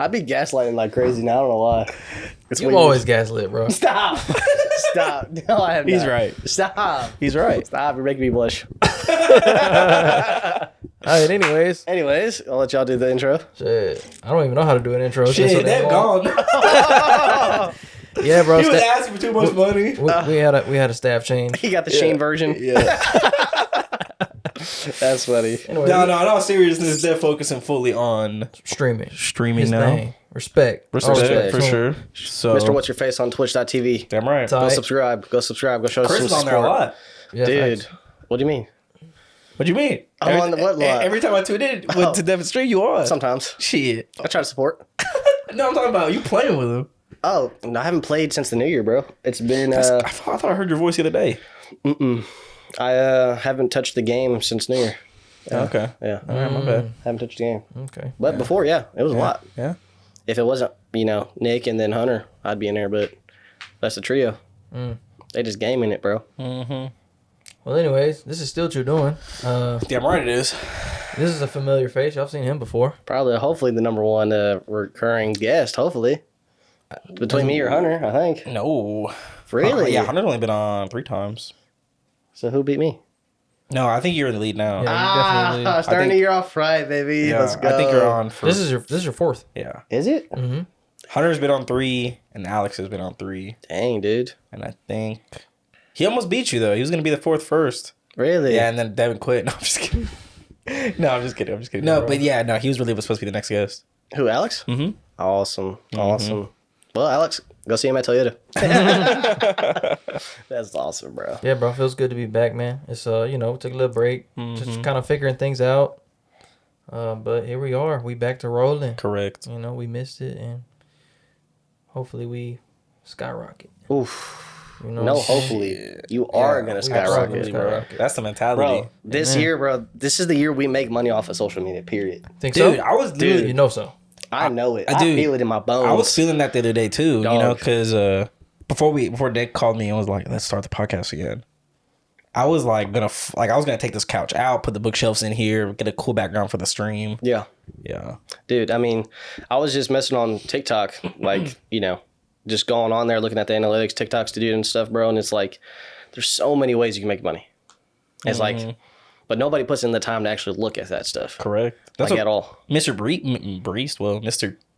I'd be gaslighting like crazy now. I don't know why. You always gaslit, bro. Stop. Stop. No, I have not. He's right. Stop. He's right. Stop. You're making me blush. All right, anyways, I'll let y'all do the intro. shit. I don't even know how to do an intro. It's been so Shit, damn they're long. gone. Yeah, bro. He was asking for too much money. We had a staff change. He got the Shane version. Yeah. That's funny. Anyway, No, in all seriousness, they're focusing fully on streaming streaming His now. thing. Respect. Respect, Respect. for sure. So, Mr. What's Your Face on Twitch.tv. damn right. Tight. Go subscribe. Go show Chris some is on there a support. lot. Yeah, Dude, facts. what do you mean? What do you mean? I'm on the what lot? Every time I tune in to demonstrate, you on. Sometimes. Shit. I try to support. No, I'm talking about you playing with him. Oh, no, I haven't played since the New Year, bro. It's been, I thought I heard your voice the other day. I haven't touched the game since New Year. Okay. Yeah. All right, my bad. Haven't touched the game. Okay. But before, yeah, it was a lot. Yeah. If it wasn't, Nick and then Hunter, I'd be in there, but that's the trio. They just gaming it, bro. Well, anyways, this is still ChuDoin. Damn right it is. This is a familiar face. Y'all seen him before. Probably, hopefully, the number one recurring guest, hopefully. Between me or Hunter, I think. No. Really? Yeah, Hunter's only been on 3 times. So who beat me? No, I think you're in the lead now. Yeah. You definitely did. Starting think- the year off right, baby. Yeah, Let's go. I think you're on for... This is your fourth. Yeah. Is it? Hunter's been on 3, and Alex has been on 3. Dang, dude. And I think... He almost beat you, though. He was going to be the 4th first. Really? Yeah, and then Devin quit. No, I'm just kidding. I'm just kidding. No, but yeah, no, he was supposed to be the next guest. Who, Alex? Mm-hmm. Awesome. Well, Alex, go see him at Toyota. That's awesome, bro. Yeah, bro. Feels good to be back, man. It's took a little break, just kind of figuring things out. But here we are. We back to rolling. Correct. We missed it, and hopefully we skyrocket. Oof. No, hopefully. You are going to skyrocket. absolutely, bro. That's the mentality. Bro, this year, bro, this is the year we make money off of social media, period. Think Dude, so? I was literally... You know so. I know it. I do. feel it in my bones. I was feeling that the other day too, Dog. because before Dick called me and was like, "Let's start the podcast again." I was like I was gonna take this couch out, put the bookshelves in here, get a cool background for the stream. Yeah. Yeah, Dude, I mean, I was just messing on TikTok, just going on there, looking at the analytics, TikToks to do and stuff, bro. And it's like, there's so many ways you can make money. It's like, but nobody puts in the time to actually look at that stuff. correct. That's Like what at all. Mr.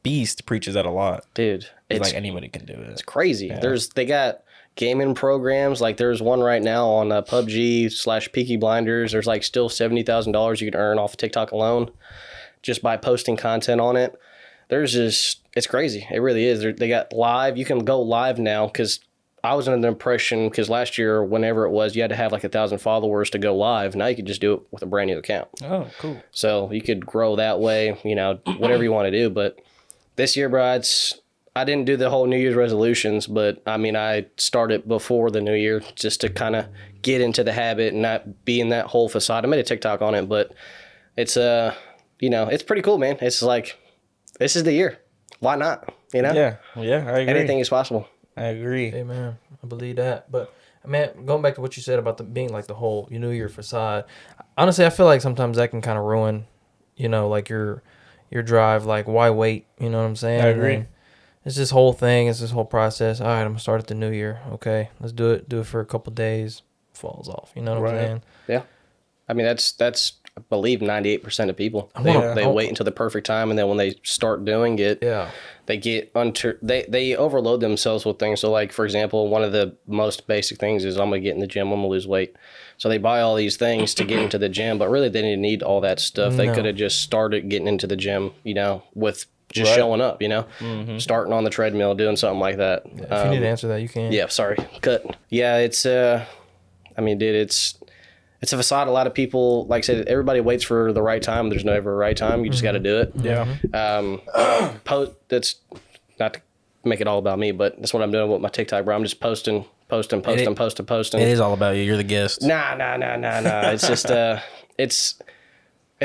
Beast preaches that a lot. Dude, It's it's like anybody can do it. crazy. They got gaming programs. Like there's one right now on PUBG/Peaky Blinders. There's like still $70,000 you can earn off of TikTok alone just by posting content on it. It's crazy. It really is. They got live. You can go live now because I was under the impression because last year, whenever it was, you had to have like 1,000 followers to go live. Now you can just do it with a brand new account. Oh, cool. So you could grow that way, whatever you want to do. But this year, bro, I didn't do the whole New Year's resolutions, but I mean, I started before the New Year just to kind of get into the habit and not be in that whole facade. I made a TikTok on it, but it's it's pretty cool, man. It's like, this is the year. Why not? Yeah, I agree. Anything is possible. I agree. Hey, man, I believe that. But, man, going back to what you said about being like the whole New Year facade, honestly, I feel like sometimes that can kind of ruin, like your drive. Like, why wait? You know what I'm saying? I agree. And it's this whole thing. It's this whole process. All right, I'm going to start at the New Year. Okay, let's do it. Do it for a couple days. Falls off. You know what I'm saying? Yeah. I mean, that's I believe 98% of people. Yeah. They wait until the perfect time, and then when they start doing it, they get they overload themselves with things. So, like, for example, one of the most basic things is I'm going to get in the gym, I'm going to lose weight. So they buy all these things to get into the gym, but really they didn't need all that stuff. They could have just started getting into the gym, with just showing up, starting on the treadmill, doing something like that. Yeah, if you need to answer that, you can. Yeah, sorry. Cut. Yeah, it's I mean, dude, it's a facade. A lot of people, like I said, everybody waits for the right time. There's never a right time. You just got to do it. Yeah. That's not to make it all about me, but that's what I'm doing with my TikTok, bro. I'm just posting. It is all about you. You're the guest. Nah. It's just it's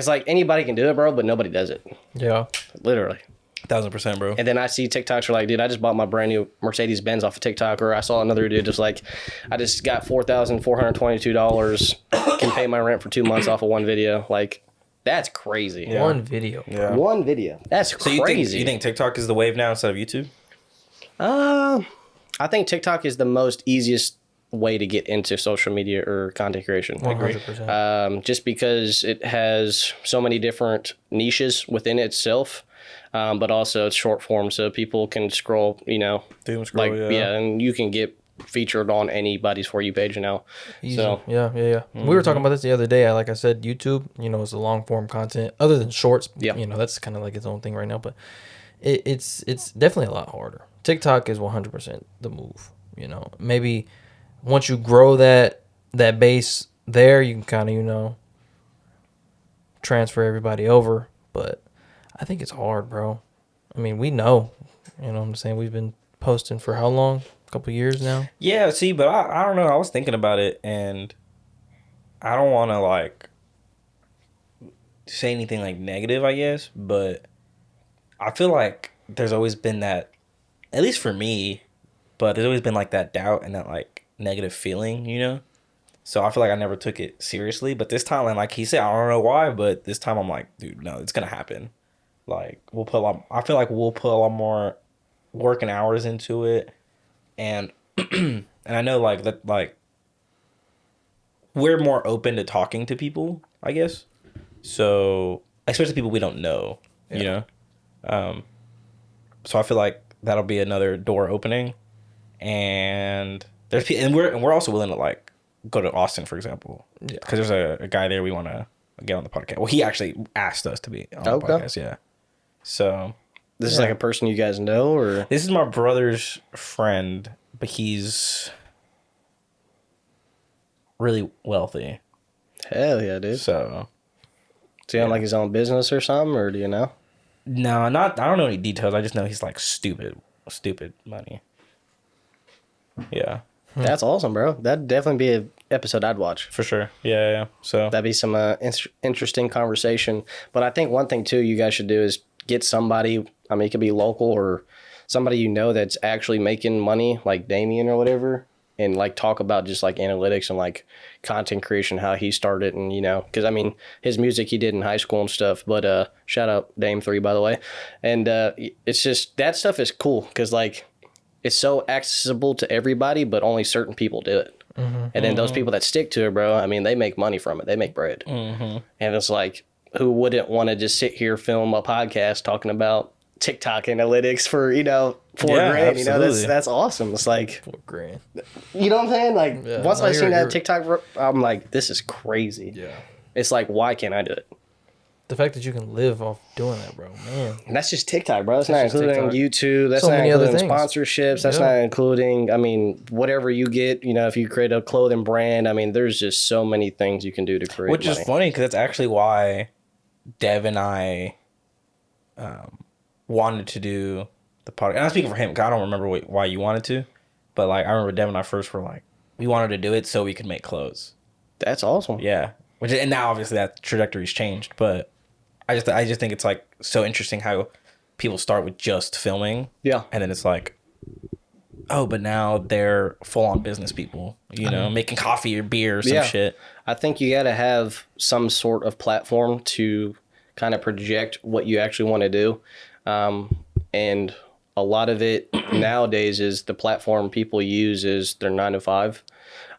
like anybody can do it, bro, but nobody does it. Yeah. Literally. 1,000%, bro. And then I see TikToks are like, dude, I just bought my brand new Mercedes Benz off of TikTok, or I saw another dude just like, I just got $4,422, can pay my rent for 2 months off of one video. Like, That's crazy. Yeah. One video. Yeah. One video. That's So crazy. you think TikTok is the wave now instead of YouTube? I think TikTok is the most easiest way to get into social media or content creation. 100%. Just because it has so many different niches within itself, but also it's short form, so people can scroll, Doom scroll, and you can get featured on anybody's For You page now. Easy. So Yeah. We were talking about this the other day. Like I said, YouTube, is the long form content. Other than shorts, that's kind of like its own thing right now. But it's definitely a lot harder. TikTok is 100% the move. Maybe once you grow that base there, you can kind of transfer everybody over. But I think it's hard, bro. I mean, we know. You know what I'm saying? We've been posting for how long? A couple years now. Yeah, see, but I don't know. I was thinking about it, and I don't want to like say anything like negative, I guess, but I feel like there's always been that, at least for me, but there's always been like that doubt and that like negative feeling. So I feel like I never took it seriously, but this time, and like he said, I don't know why, but this time I'm like, dude, no, it's gonna happen. Like I feel like we'll put a lot more work and hours into it. And and I know like that like we're more open to talking to people, I guess. So especially people we don't know, So I feel like that'll be another door opening. And we're also willing to like go to Austin, for example. Yeah. Because there's a guy there we want to get on the podcast. Well, he actually asked us to be on the podcast. Yeah. So this is like a person you guys know, or this is my brother's friend, but he's really wealthy. Hell yeah, dude. So does he have like his own business or something, or do you know? No, I don't know any details. I just know he's like stupid money. Yeah. That's awesome, bro. That'd definitely be an episode I'd watch. For sure. Yeah. So that'd be some interesting conversation. But I think one thing too you guys should do is get somebody, I mean, it could be local or somebody that's actually making money, like Damien or whatever, and like talk about just like analytics and like content creation, how he started, and because I mean his music he did in high school and stuff. But shout out Dame 3, by the way. And it's just that stuff is cool because like it's so accessible to everybody, but only certain people do it. And then those people that stick to it, bro, I mean, they make money from it. They make bread. And it's like, who wouldn't want to just sit here, film a podcast talking about TikTok analytics for, $4,000, absolutely. That's awesome. It's like $4,000. You know what I'm saying? Like once I seen that TikTok, I'm like, this is crazy. Yeah. It's like, why can't I do it? The fact that you can live off doing that, bro, man. And that's just TikTok, bro. That's not including YouTube. That's So not many other including things. sponsorships. That's not including, I mean, whatever you get, if you create a clothing brand, I mean, there's just so many things you can do to create Which money. is funny because that's actually why Dev and I wanted to do the podcast. And I'm speaking for him because I don't remember why you wanted to. But like I remember Dev and I first were like, we wanted to do it so we could make clothes. That's awesome. Yeah. And now obviously that trajectory's changed. But I just think it's like so interesting how people start with just filming. Yeah. And then it's like, oh, but now they're full on business people, making coffee or beer or some shit. I think you got to have some sort of platform to kind of project what you actually want to do. And a lot of it nowadays is the platform people use is their 9 to 5.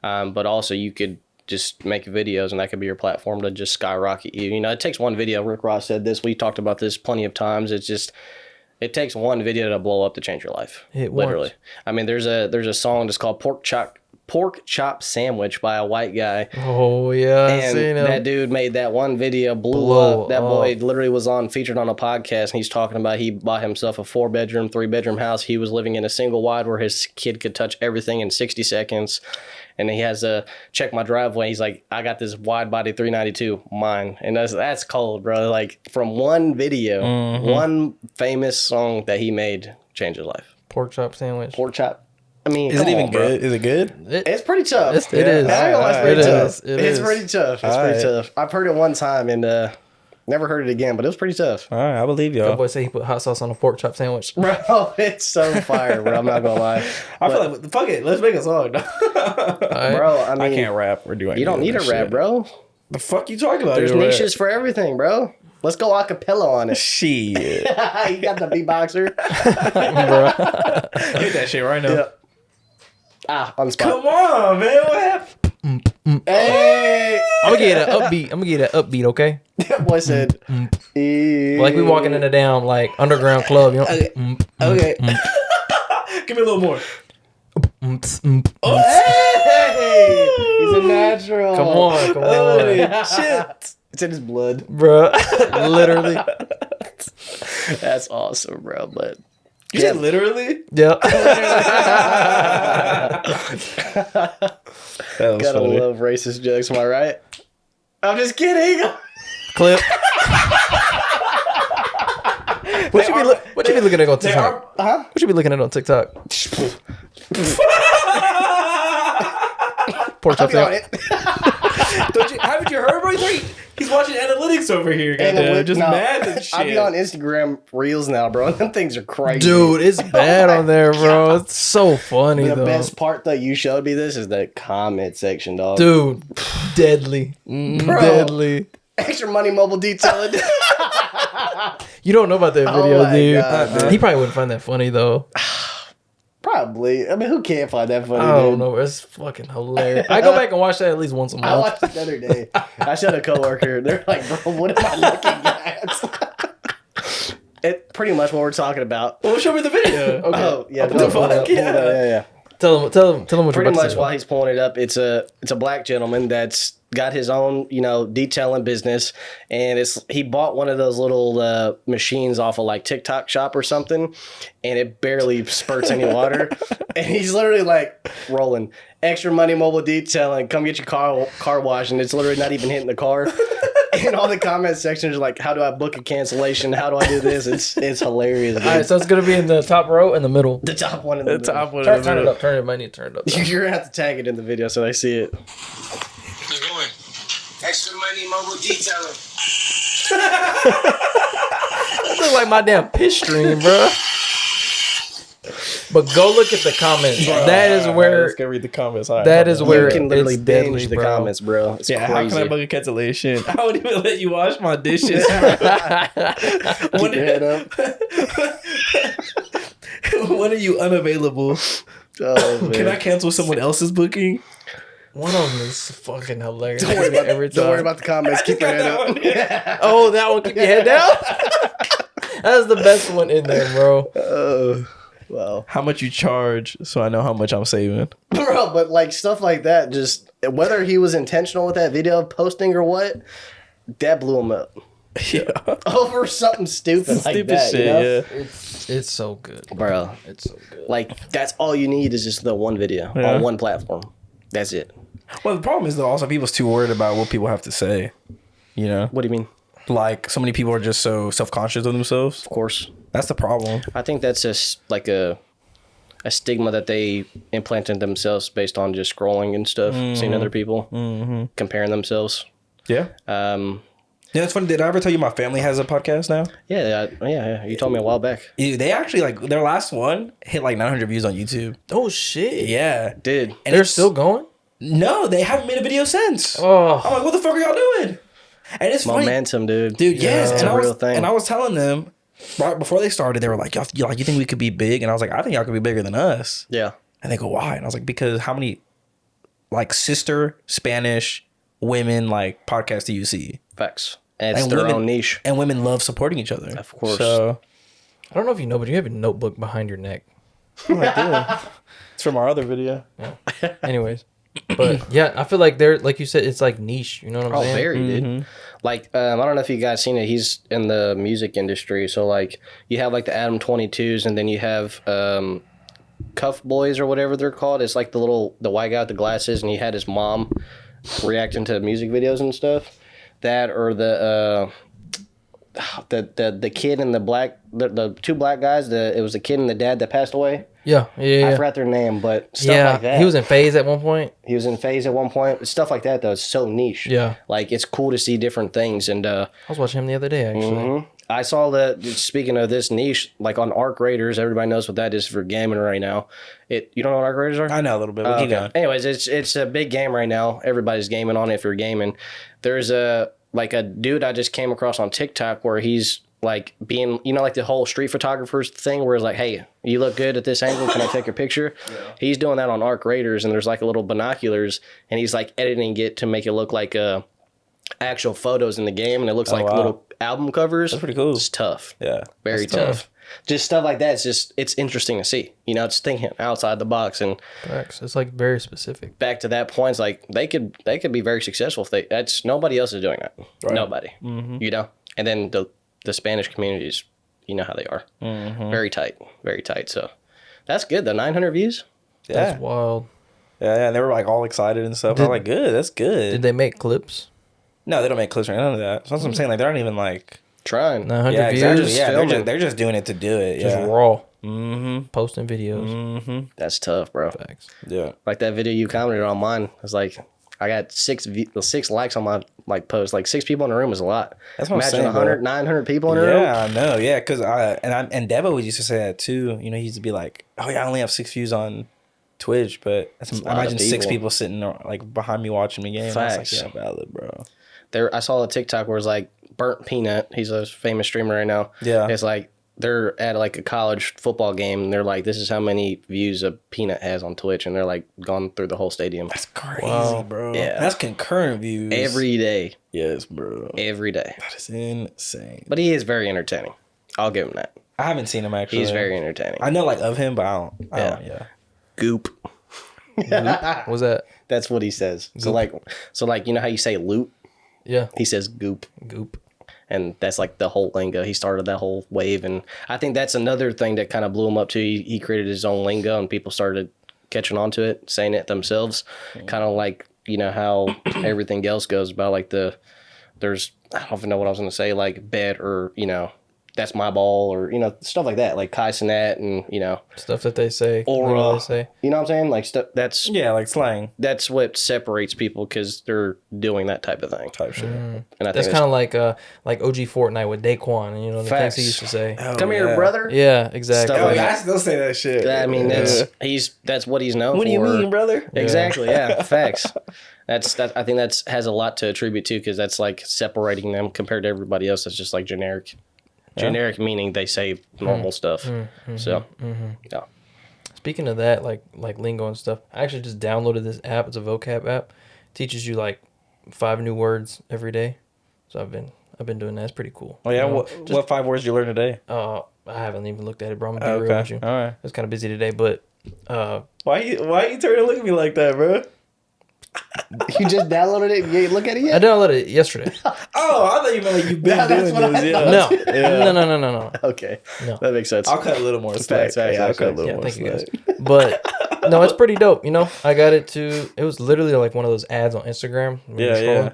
But also you could just make videos and that could be your platform to just skyrocket you. It takes one video. Rick Ross said this. We talked about this plenty of times. It takes one video to blow up to change your life. Literally. I mean, there's a song that's called Pork Chop Sandwich by a white guy. Oh yeah, and that dude made that one video blew up. That boy literally was featured on a podcast, and he's talking about he bought himself a 4-bedroom, 3-bedroom house. He was living in a single wide where his kid could touch everything in 60 seconds. And he has a check my driveway. He's like, I got this wide body 392, mine. And that's cold, bro. Like from one video, one famous song that he made changed his life. Pork chop sandwich. Pork chop. I mean, is it even good? Is it good? It's pretty tough. It is. It's pretty tough. It's pretty tough. I've heard it one time and never heard it again, but it was pretty tough. All right, I believe y'all. That boy said he put hot sauce on a pork chop sandwich. Bro, it's so fire, bro. I'm not gonna lie. I feel like fuck it. Let's make a song. Bro, I mean, I can't rap or do anything. You don't need a rap, bro. The fuck you talking about? There's niches for everything, bro. Let's go acapella on it. Shit. You got the beatboxer. Hit that shit right now. Yeah. On the spot. Come on, man. What happened? Hey. I'm gonna get an upbeat, okay? That boy said. Like we walking in a damn like underground club, you know? Okay. Give me a little more. Hey. He's a natural. Come on. Shit. It's in his blood. Bruh. Literally. That's awesome, bro. But You said literally? Yeah. That was gotta funny. love racist jokes. Am I right? I'm just kidding. Clip. What you be looking at on TikTok? What you be looking at on TikTok? Pork I'll chops be on out. it. Haven't you heard, bro? He's watching analytics over here. Just mad and shit. I'll be on Instagram Reels now, bro. Them things are crazy. Dude, it's bad on there, bro. It's so funny, The though. best part that you showed me this is the comment section, dog. Dude, deadly. Bro. Deadly. Extra money mobile detailing. You don't know about that Oh video, my dude. God, dude. He probably wouldn't find that funny, though. Probably. I mean, who can't find that funny, I don't dude? know. It's fucking hilarious. I go back and watch that at least once a I month. watched it the other day. I showed a coworker. They're like, bro, what am I looking at? It pretty much what we're talking about. Well, show me the video. Okay. Oh, yeah. What the fuck? Yeah. Tell him what you're Pretty about to much say. while he's pulling it up, it's a black gentleman that's got his own, detailing business, and he bought one of those little machines off of like TikTok shop or something, and it barely spurts any water, and he's literally like rolling extra money mobile detailing, come get your car washed, and it's literally not even hitting the car. And all the comment sections are like, how do I book a cancellation? How do I do this? It's hilarious. Dude. All right, so it's going to be in the top row and the middle. The top one in the middle. Top one. Turn it up. Turn it. Might need to turn it up. You're gonna have to tag it in the video so they see it. Who's going? Extra money mobile detailing. It look like my damn piss stream, bro. But go look at the comments. That is where. Let's go read the comments. All right, That is where You can literally it's binge deadly, the bro. comments, bro. It's Yeah, how crazy. can I book a cancellation? I wouldn't even let you wash my dishes. Keep your head up. When are you unavailable? Oh, man. Can I cancel someone else's booking? One of them is fucking hilarious. Don't worry about, every don't worry time. about the comments. Keep your head up. Oh, that one. Keep your head down. That's the best one in there, bro. Oh, wow. How much you charge so I know how much I'm saving? Bro, but like stuff like that, just whether he was intentional with that video posting or what, that blew him up. Yeah. Over something stupid like Stupid that, shit, you know? yeah. It's so good, Bro, It's so good. like that's all you need is just the one video Yeah. on one platform. That's it. Well, the problem is though, also people's too worried about what people have to say. You know, What do you mean? like so many people are just so self-conscious of themselves. Of course. That's the problem. I think that's just like a stigma that they implanted themselves based on just scrolling and stuff, seeing other people, comparing themselves. Yeah. Yeah, it's funny. Did I ever tell you my family has a podcast now? Yeah. You told me a while back. Yeah, they actually like their last one hit like 900 views on YouTube. Oh shit! Yeah. Did. And They're it's- still going. No, they haven't made a video since. Oh, I'm like, what the fuck are y'all doing? And it's funny. Momentum, dude. Dude, yes. It's And a I was real thing. and I was telling them right before they started, they were like, you think we could be big? And I was like, I think y'all could be bigger than us. Yeah. And they go, why? And I was like, because how many like sister Spanish women like podcasts do you see? Facts. And it's And their women- own niche. And women love supporting each other. Of course. So I don't know if you know, but you have a notebook behind your neck. it's from our other video. Anyways, but yeah, I feel like they're like you said, it's like niche. You know what I'm Oh, saying? very, dude. Like, I don't know if you guys seen it. He's in the music industry. So, like, you have, like, the Adam 22s, and then you have Cuff Boys or whatever they're called. It's like the white guy with the glasses, and he had his mom reacting to music videos and stuff. That or the kid and the two black guys. It was the kid and the dad that passed away. Yeah. I forgot their name, but stuff like that. He was in Phase at one point. He was in Phase at one point. Stuff like that, though, is so niche. Yeah. Like, it's cool to see different things. And I was watching him the other day, actually. I saw that. Speaking of this niche, like on Arc Raiders, everybody knows what that is for gaming right now. You don't know what Arc Raiders are? I know a little bit. But keep going. Anyways, it's a big game right now. Everybody's gaming on it if you're gaming. There's a dude I just came across on TikTok where he's like being, like the whole street photographers thing where it's like, hey, you look good at this angle. Can I take a picture? Yeah. He's doing that on Arc Raiders, and there's like a little binoculars, and he's like editing it to make it look like actual photos in the game, and it looks like little album covers. That's pretty cool. It's tough. Yeah. Very tough. Just stuff like that. It's interesting to see. It's thinking outside the box. And it's like very specific. Back to that point, it's like they could be very successful if nobody else is doing that. Right. Nobody. Mm-hmm. And then the Spanish communities, you know how they are. Mm-hmm. Very tight. Very tight. So that's good though. 900 views. Yeah. That's wild. Yeah, and they were like all excited and stuff. I was like, good, that's good. Did they make clips? No, they don't make clips or none of that. So that's what I'm saying. Like, they're not even like trying. 900 views. Exactly. Yeah, they're just doing it to do it. Just raw. Mm-hmm. Posting videos. Mm-hmm. That's tough, bro. Facts. Yeah. Like that video you commented on mine. I was like, I got 6 likes on my post. Like 6 people in the room is a lot. That's what I'm saying. Imagine 100, 900 people in the room. Yeah, I know. Yeah, because and Devo used to say that too. He used to be like, oh yeah, I only have 6 views on Twitch, but imagine 6 people sitting like behind me watching me game. Facts. I was like, yeah, valid, bro. I saw a TikTok where it's like Burnt Peanut. He's a famous streamer right now. Yeah. It's like they're at like a college football game, and they're like, this is how many views a Peanut has on Twitch, and they're like gone through the whole stadium. That's crazy, bro. Yeah. That's concurrent views. Every day. Yes, bro. Every day. That is insane. But he is very entertaining. I'll give him that. I haven't seen him actually. He's very entertaining. I know like of him, but I don't. Yeah. Goop. What was that? That's what he says. Goop. So like you know how you say loot? Yeah. He says goop. Goop. And that's like the whole lingo. He started that whole wave, and I think that's another thing that kind of blew him up too. He created his own lingo, and people started catching on to it, saying it themselves. Kind of like how everything else goes about like there's I don't even know what I was gonna say, like bet or that's my ball, or stuff like that, like Kai Cenat, and stuff that they say, or they say. You know what I'm saying? Like stuff that's like slang. That's what separates people because they're doing that type of thing. Type shit. And I that's think kind of like OG Fortnite with Daquan, and the things he used to say. Come here, brother. Yeah, exactly. Stuff like I still say that shit. I mean, that's what he's known for. What do you mean, brother? Exactly. Yeah. Facts. I think that's has a lot to attribute to, because that's like separating them compared to everybody else. That's just like generic. Generic meaning they say normal stuff. So, yeah. Speaking of that, like lingo and stuff, I actually just downloaded this app. It's a vocab app. It teaches you like 5 new words every day. So I've been doing that. It's pretty cool. Oh yeah, what 5 words did you learn today? I haven't even looked at it, bro. I'm gonna be real with you. All right. I was kind of busy today, but why you turning to look at me like that, bro? You just downloaded it and you ain't look at it yet? I downloaded it yesterday. Oh, I thought you meant like you've been doing this. Yeah. No. Okay. No. That makes sense. I'll cut a little more slack. I'll cut a little more thank you slack. guys. But no, it's pretty dope. I got it it was literally like one of those ads on Instagram. Yeah. I was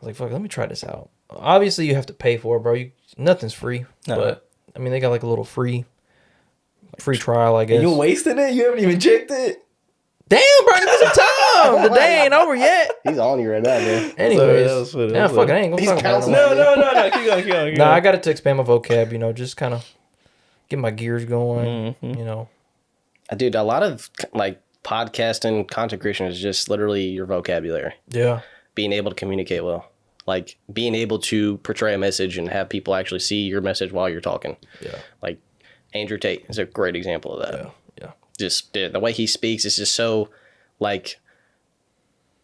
like, fuck, let me try this out. Obviously, you have to pay for it, bro. Nothing's free. No. But I mean, they got like a little free trial, I guess. You wasting it? You haven't even checked it? Damn, bro, give me some time. The day ain't over yet. He's on you right now, man. Anyways, fuck it, I ain't gonna talk about it. No. Keep going. Nah, I got it to expand my vocab. Just kind of get my gears going. Dude, a lot of like podcasting, content creation is just literally your vocabulary. Yeah, being able to communicate well, like being able to portray a message and have people actually see your message while you're talking. Yeah, like Andrew Tate is a great example of that. Yeah. Just the way he speaks is just so like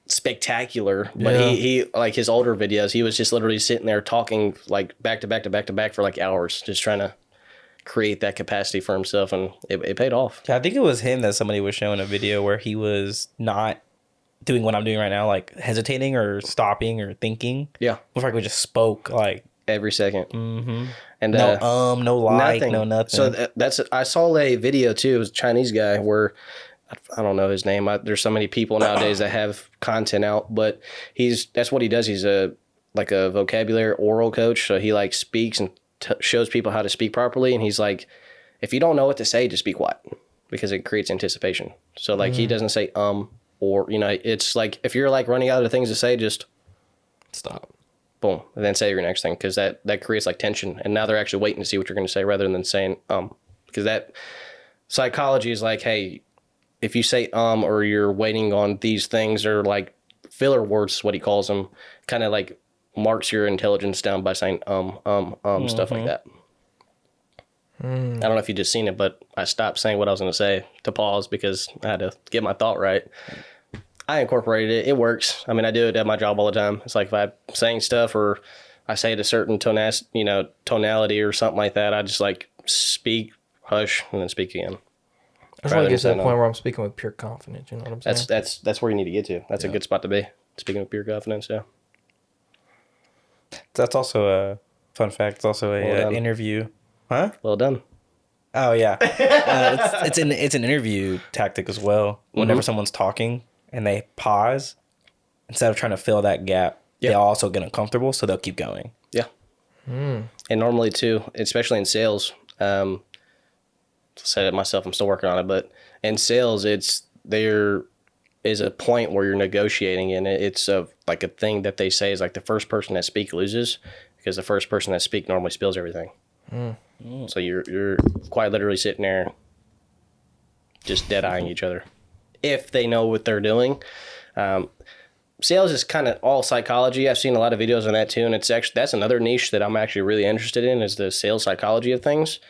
spectacular. But he like his older videos, he was just literally sitting there talking like back to back for like hours, just trying to create that capacity for himself, and it paid off. Yeah, I think it was him that somebody was showing a video where he was not doing what I'm doing right now, like hesitating or stopping or thinking. Yeah, before I just spoke like every second. Mm-hmm. And no like, nothing. no nothing. So I saw a video too. It was a Chinese guy where I don't know his name. There's so many people nowadays that have content out, but that's what he does. He's a vocabulary oral coach. So he like speaks and shows people how to speak properly. And he's like, if you don't know what to say, just be quiet, because it creates anticipation. So like he doesn't say or it's like if you're like running out of things to say, just stop. boom, and then say your next thing, because that creates like tension, and now they're actually waiting to see what you're going to say rather than saying because that psychology is like, hey, if you say or you're waiting on these things, or like filler words is what he calls them, kind of like marks your intelligence down by saying stuff like that. I don't know if you just seen it, but I stopped saying what I was going to say to pause because I had to get my thought right. I incorporated it. It works. I mean, I do it at my job all the time. It's like if I'm saying stuff or I say it a certain tonality or something like that, I just like speak, hush, and then speak again. I just want to get to the point where I'm speaking with pure confidence. You know what I'm saying? That's where you need to get to. That's a good spot to be. Speaking with pure confidence, yeah. That's also a fun fact. It's also a interview. Huh? Well done. Oh yeah, it's an interview tactic as well. Whenever someone's talking and they pause, instead of trying to fill that gap, they also get uncomfortable, so they'll keep going. Yeah. And normally too, especially in sales, said it myself, I'm still working on it, but in sales, there is a point where you're negotiating, and it's like a thing that they say is like the first person that speaks loses, because the first person that speaks normally spills everything. So you're quite literally sitting there just dead-eyeing each other if they know what they're doing. Sales is kind of all psychology. I've seen a lot of videos on that too, and that's another niche that I'm actually really interested in, is the sales psychology of things,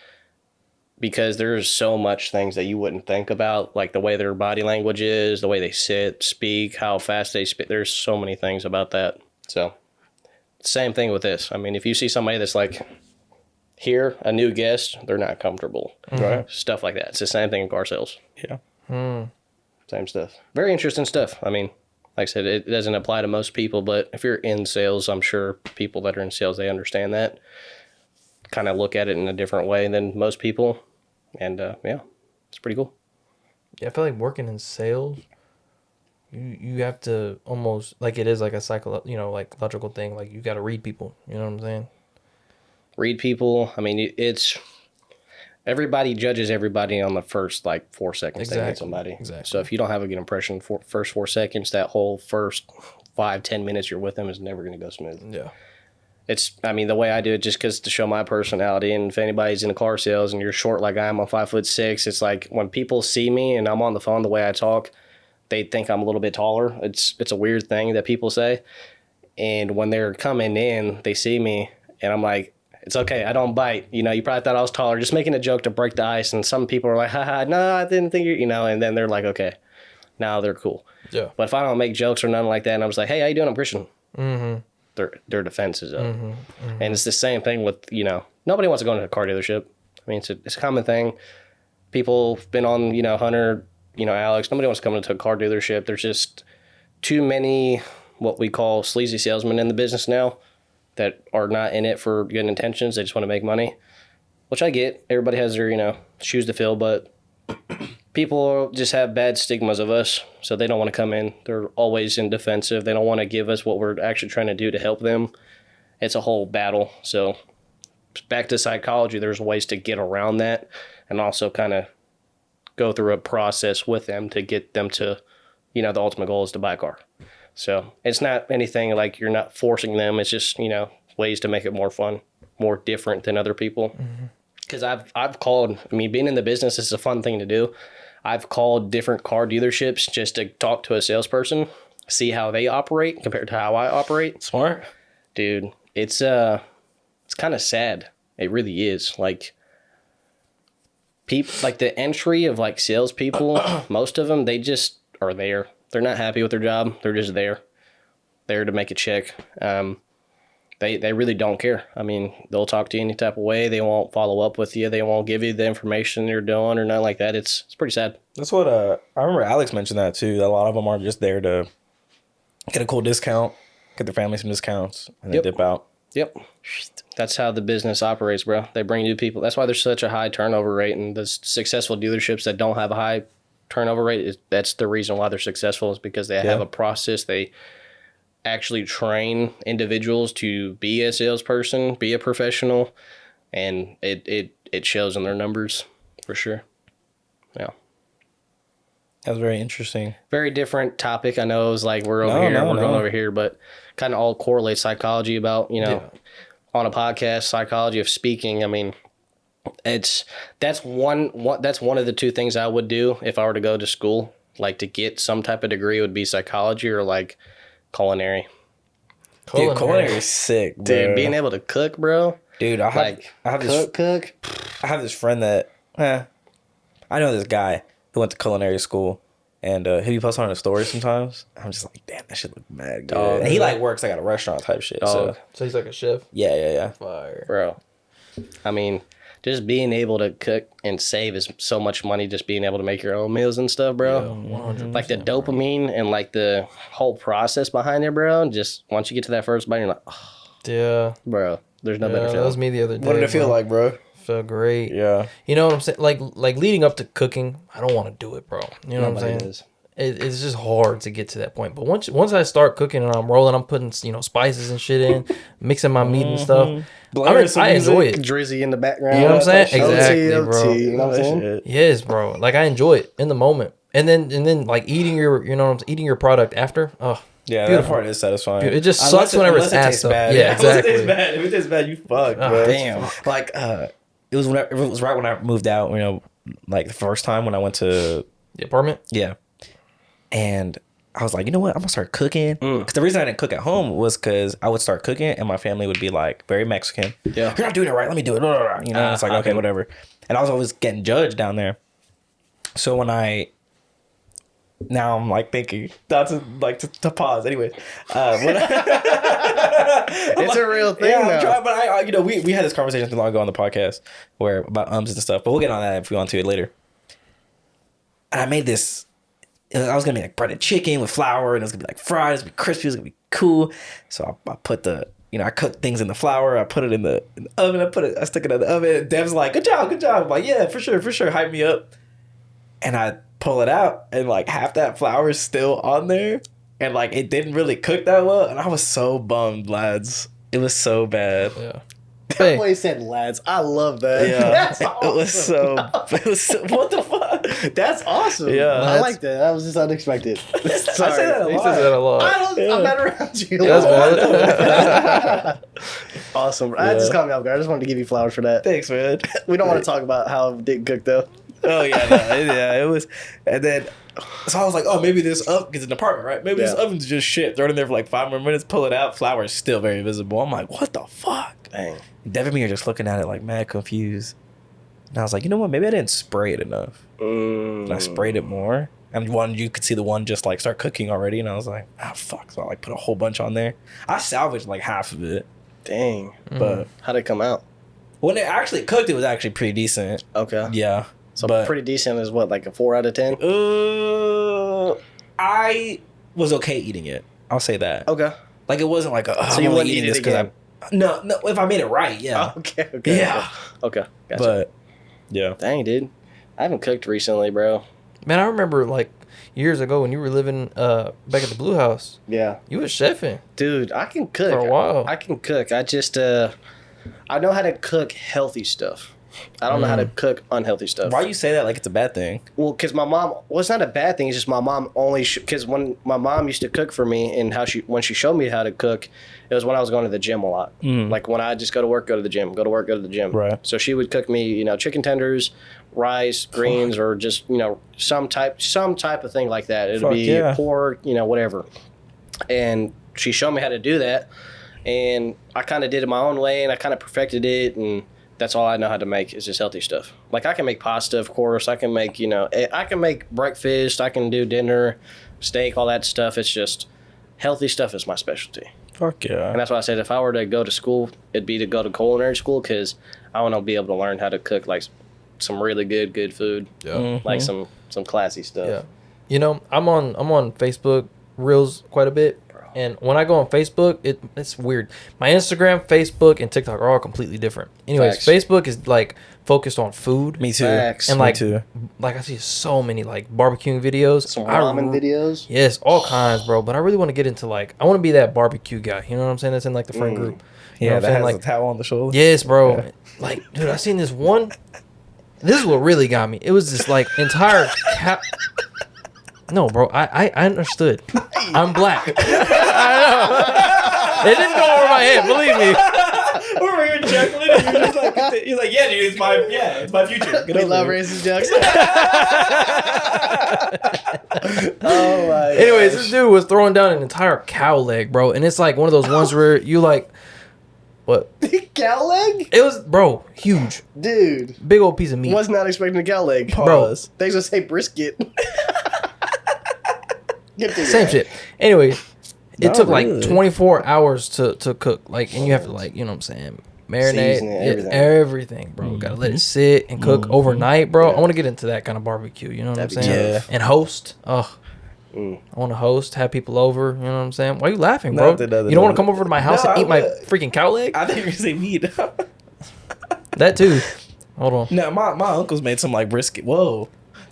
because there's so much things that you wouldn't think about, like the way their body language is, the way they sit, speak, how fast they speak. There's so many things about that. So same thing with this. I mean, if you see somebody that's like, here, a new guest, they're not comfortable. Right. Stuff like that. It's the same thing in car sales. Yeah. Same stuff. Very interesting stuff. I mean, like I said, it doesn't apply to most people, but if you're in sales, I'm sure people that are in sales, they understand that. Kind of look at it in a different way than most people. And yeah, it's pretty cool. Yeah, I feel like working in sales, you have to almost, like, it is like a like logical thing. Like, you got to read people. You know what I'm saying? Read people. I mean, it's everybody judges everybody on the first like 4 seconds they hit somebody. Exactly. So if you don't have a good impression for first 4 seconds, that whole first 5-10 minutes you're with them is never going to go smooth. Yeah. I mean, the way I do it, just because to show my personality, and if anybody's in the car sales and you're short like I am, I'm 5'6", it's like when people see me and I'm on the phone, the way I talk, they think I'm a little bit taller. It's a weird thing that people say. And when they're coming in, they see me and I'm like, it's okay, I don't bite. You probably thought I was taller, just making a joke to break the ice. And some people are like, haha, no, I didn't think and then they're like, okay, now they're cool. Yeah. But if I don't make jokes or nothing like that, and I'm just like, hey, how you doing? I'm Christian. Their defense is up. And it's the same thing with, nobody wants to go into a car dealership. I mean, it's a common thing. People have been on, Hunter, Alex, nobody wants to come into a car dealership. There's just too many what we call sleazy salesmen in the business now that are not in it for good intentions. They just want to make money, which I get. Everybody has their, shoes to fill, but people just have bad stigmas of us, so they don't want to come in. They're always in defensive. They don't want to give us what we're actually trying to do to help them. It's a whole battle. So back to psychology, there's ways to get around that and also kind of go through a process with them to get them to, the ultimate goal is to buy a car. So it's not anything like you're not forcing them. It's just, ways to make it more fun, more different than other people. Because I've called, being in the business is a fun thing to do. I've called different car dealerships just to talk to a salesperson, see how they operate compared to how I operate. Smart. Dude, it's kind of sad. It really is. Like, like the entry of like salespeople, most of them, they just are there. They're not happy with their job. They're just there to make a check. They really don't care. They'll talk to you any type of way. They won't follow up with you. They won't give you the information you're doing or nothing like that. It's pretty sad. That's what I remember Alex mentioned that too. That a lot of them are just there to get a cool discount, get their family some discounts, and then dip out. Yep. That's how the business operates, bro. They bring new people. That's why there's such a high turnover rate, and the successful dealerships that don't have a high turnover rate, that's the reason why they're successful, is because they have a process. They actually train individuals to be a salesperson, be a professional, and it shows in their numbers for sure. Yeah. That's very interesting. Very different topic. I know it was like we're over No, here, no, we're going no. over here, but kind of all correlates psychology about, you know, on a podcast, psychology of speaking. I mean, that's one of the two things I would do if I were to go to school, like to get some type of degree, would be psychology or like culinary. Dude, culinary is sick, bro. Dude, being able to cook, bro. Dude, I have this friend that I know this guy who went to culinary school, and he posts on his story sometimes. I'm just like, damn, that shit look mad good. Dog. And he like works like at a restaurant type shit. Dog. So he's like a chef. Yeah. Fire. Bro. I mean, just being able to cook and save is so much money, just being able to make your own meals and stuff, bro. 100%. Like the dopamine and like the whole process behind it, bro. Just once you get to that first bite, you're like, oh, Yeah. bro, there's no better That feeling. was me the other day. What did it feel bro. like, bro? Felt great. Yeah. You know what I'm saying? Like leading up to cooking, I don't want to do it, bro. You know what I'm Nobody saying? is. It's just hard to get to that point. But once I start cooking and I'm rolling, I'm putting spices and shit in, mixing my meat and stuff. I enjoy it. Drizzy in the background. You know what I'm saying? OT, Exactly, OT, bro. You know what I'm saying? Yes, bro. Like I enjoy it in the moment, and then like eating eating your product after. Oh, Yeah, beautiful. that part is satisfying. It just sucks whenever it's unless it ass tastes stuff. bad. Yeah, exactly. If it tastes bad, you fuck, Ah, bro. damn. Like, it was right when I moved out. You know, like the first time when I went to The apartment. yeah, and I was like, you know what, I'm gonna start cooking. Because the reason I didn't cook at home was because I would start cooking and my family would be like very Mexican. Yeah. You're not doing it right. Let me do it. You know, it's like okay, whatever. And I was always getting judged down there. So now I'm like thinking that's to pause. Anyway, It's a real thing yeah, now. I'm trying, but I we had this conversation too long ago on the podcast where about ums and stuff. But we'll get on that if we want to later. And I made this. I was gonna make like breaded chicken with flour, and it was gonna be like fried. It was gonna be crispy. It was gonna be cool. So I put I cooked things in the flour. I put it in the oven. I stuck it in the oven. And Dev's like, good job. I'm like, yeah, for sure. Hype me up. And I pull it out, and like half that flour is still on there, and like it didn't really cook that well. And I was so bummed, lads. It was so bad. Yeah. That boy said lads. I love that. Yeah, That's it was so. What the fuck? That's awesome. Yeah. I like that. That was just unexpected. I say that a He lot. says that a lot. I'm not around you. That's valid. Awesome. I just caught me off guard. I just wanted to give you flowers for that. Thanks, man. We don't want to talk about how it didn't cook though. Oh yeah, it was. And then, so I was like, oh, maybe this oven, because it's an apartment, right? Maybe this oven's just shit. Throw it in there for like 5 more minutes, pull it out. Flour is still very visible. I'm like, what the fuck? Dang. Devin and me are just looking at it like mad confused. And I was like, you know what? Maybe I didn't spray it enough. And I sprayed it more. And you could see the one just like start cooking already. And I was like, fuck. So I like put a whole bunch on there. I salvaged like half of it. Dang. But How'd it come out? when it actually cooked, it was actually pretty decent. Okay. Yeah. So but, pretty decent is what, like a 4 out of 10? I was okay eating it. I'll say that. Okay. Like it wasn't like So you wouldn't eat it again? No, if I made it right, yeah. Okay. Yeah. Okay. Gotcha. But yeah. Dang, dude. I haven't cooked recently, bro. Man, I remember like years ago when you were living back at the Blue House. Yeah. You was chefing. Dude, I can cook. For a while. I can cook. I just, I know how to cook healthy stuff. I don't know how to cook unhealthy stuff. Why you say that like it's a bad thing? Well, because my mom, it's not a bad thing. It's just my mom only, because when my mom used to cook for me and when she showed me how to cook, it was when I was going to the gym a lot. Like when I just go to work, go to the gym, go to work, go to the gym. Right. So she would cook me, chicken tenders, rice, greens, or just, some type of thing like that. It'd be pork, whatever. And she showed me how to do that. And I kind of did it my own way and I kind of perfected it. And that's all I know how to make is just healthy stuff. Like I can make pasta, of course. I can make, I can make breakfast. I can do dinner, steak, all that stuff. It's just healthy stuff is my specialty. Fuck yeah. And that's why I said if I were to go to school, it'd be to go to culinary school because I want to be able to learn how to cook like some really good food. Yeah. Like some classy stuff. Yeah. I'm on Facebook Reels quite a bit. And when I go on Facebook, it's weird. My Instagram, Facebook, and TikTok are all completely different. Anyways, Facts. Facebook is like focused on food. Me too. Facts. And Me like, too. like I see so many like barbecuing videos. Some ramen videos. Yes, all kinds, bro. But I really want to get into like, I want to be that barbecue guy. You know what I'm saying? That's in like the friend group. You know Yeah, what I'm that saying? has Like, a towel on the shoulder. yes, bro. Like, dude, I seen this one. This is what really got me. It was this like entire No, bro. I understood. I'm black. I know. It didn't go over my head. Believe me. Over here chuckling, and you're like, yeah, dude, it's my future. We love racist jokes. Oh my. Anyways, this dude was throwing down an entire cow leg, bro, and it's like one of those ones where you like, what? Cow leg? It was, bro, huge, Dude. big old piece of meat. Was not expecting a cow leg. Bro. They just say brisket. Get to Same that. shit. Anyways, it Not took like really. 24 hours to cook, like, and you have to like, you know what I'm saying, marinate Season it, everything, everything. bro. Gotta let it sit and cook overnight, bro. Yeah. I want to get into that kind of barbecue. You know what That'd I'm be saying? tough. And host. Oh, Mm. I want to host, have people over. You know what I'm saying? Why are you laughing, bro? Nothing. You don't want to come over to my house No, and eat I my would. freaking cow leg? I think you're gonna say meat. That too. Hold on. No, my uncle's made some like brisket. Whoa.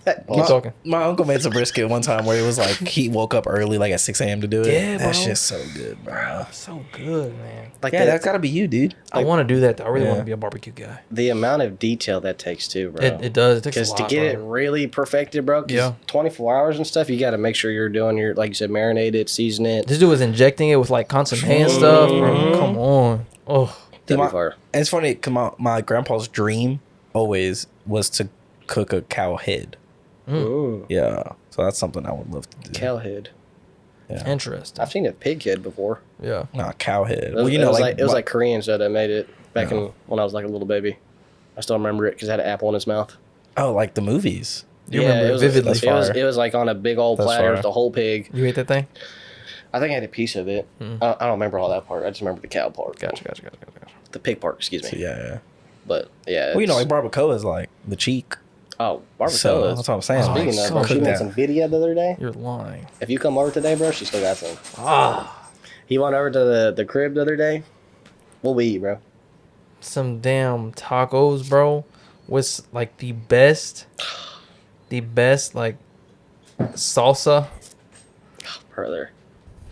Keep talking. My uncle made some brisket one time where it was like he woke up early, like at 6 a.m. to do it. Yeah, bro. That shit's so good, bro. So good, man. Like Yeah, the, that's gotta be you, dude. I want to do that, though. I really want Yeah. to be a barbecue guy. the amount of detail that takes too, bro. It does. It takes Because a to lot, get bro. it really perfected, bro, 'cause Yeah. 24 hours and stuff, you got to make sure you're doing your, like you said, marinate it, season it. This dude was injecting it with like consomme and stuff, bro. Mm-hmm. Come on. Oh, That'd my- be fire. And it's funny, cause my grandpa's dream always was to cook a cow head. Ooh. Yeah, so that's something I would love to do. Cow head. Yeah. interesting. I've seen a pig head before. Yeah. Nah, cow head. It was, Well, you it know, was like, it was like Koreans that made it back in when I was like a little baby. I still remember it because it had an apple in its mouth. oh, like the movies. You remember it was, vividly. That's It was, fire. it was like on a big old That's platter fire. with the whole pig. You ate that thing? I think I had a piece of it. I don't remember all that part. I just remember the cow part. Gotcha. The pig part, excuse me. So, yeah. But yeah. Well, you know, it's- like barbacoa is like the cheek. oh, barbacoa. So is- that's what I'm saying. Oh, Speaking like, of, bro, so she cook made that. some video the other day. You're lying. If you come over today, bro, she still got some. Ah, He went over to the crib the other day. What we eat, bro? some damn tacos, bro. With like the best like salsa, Brother.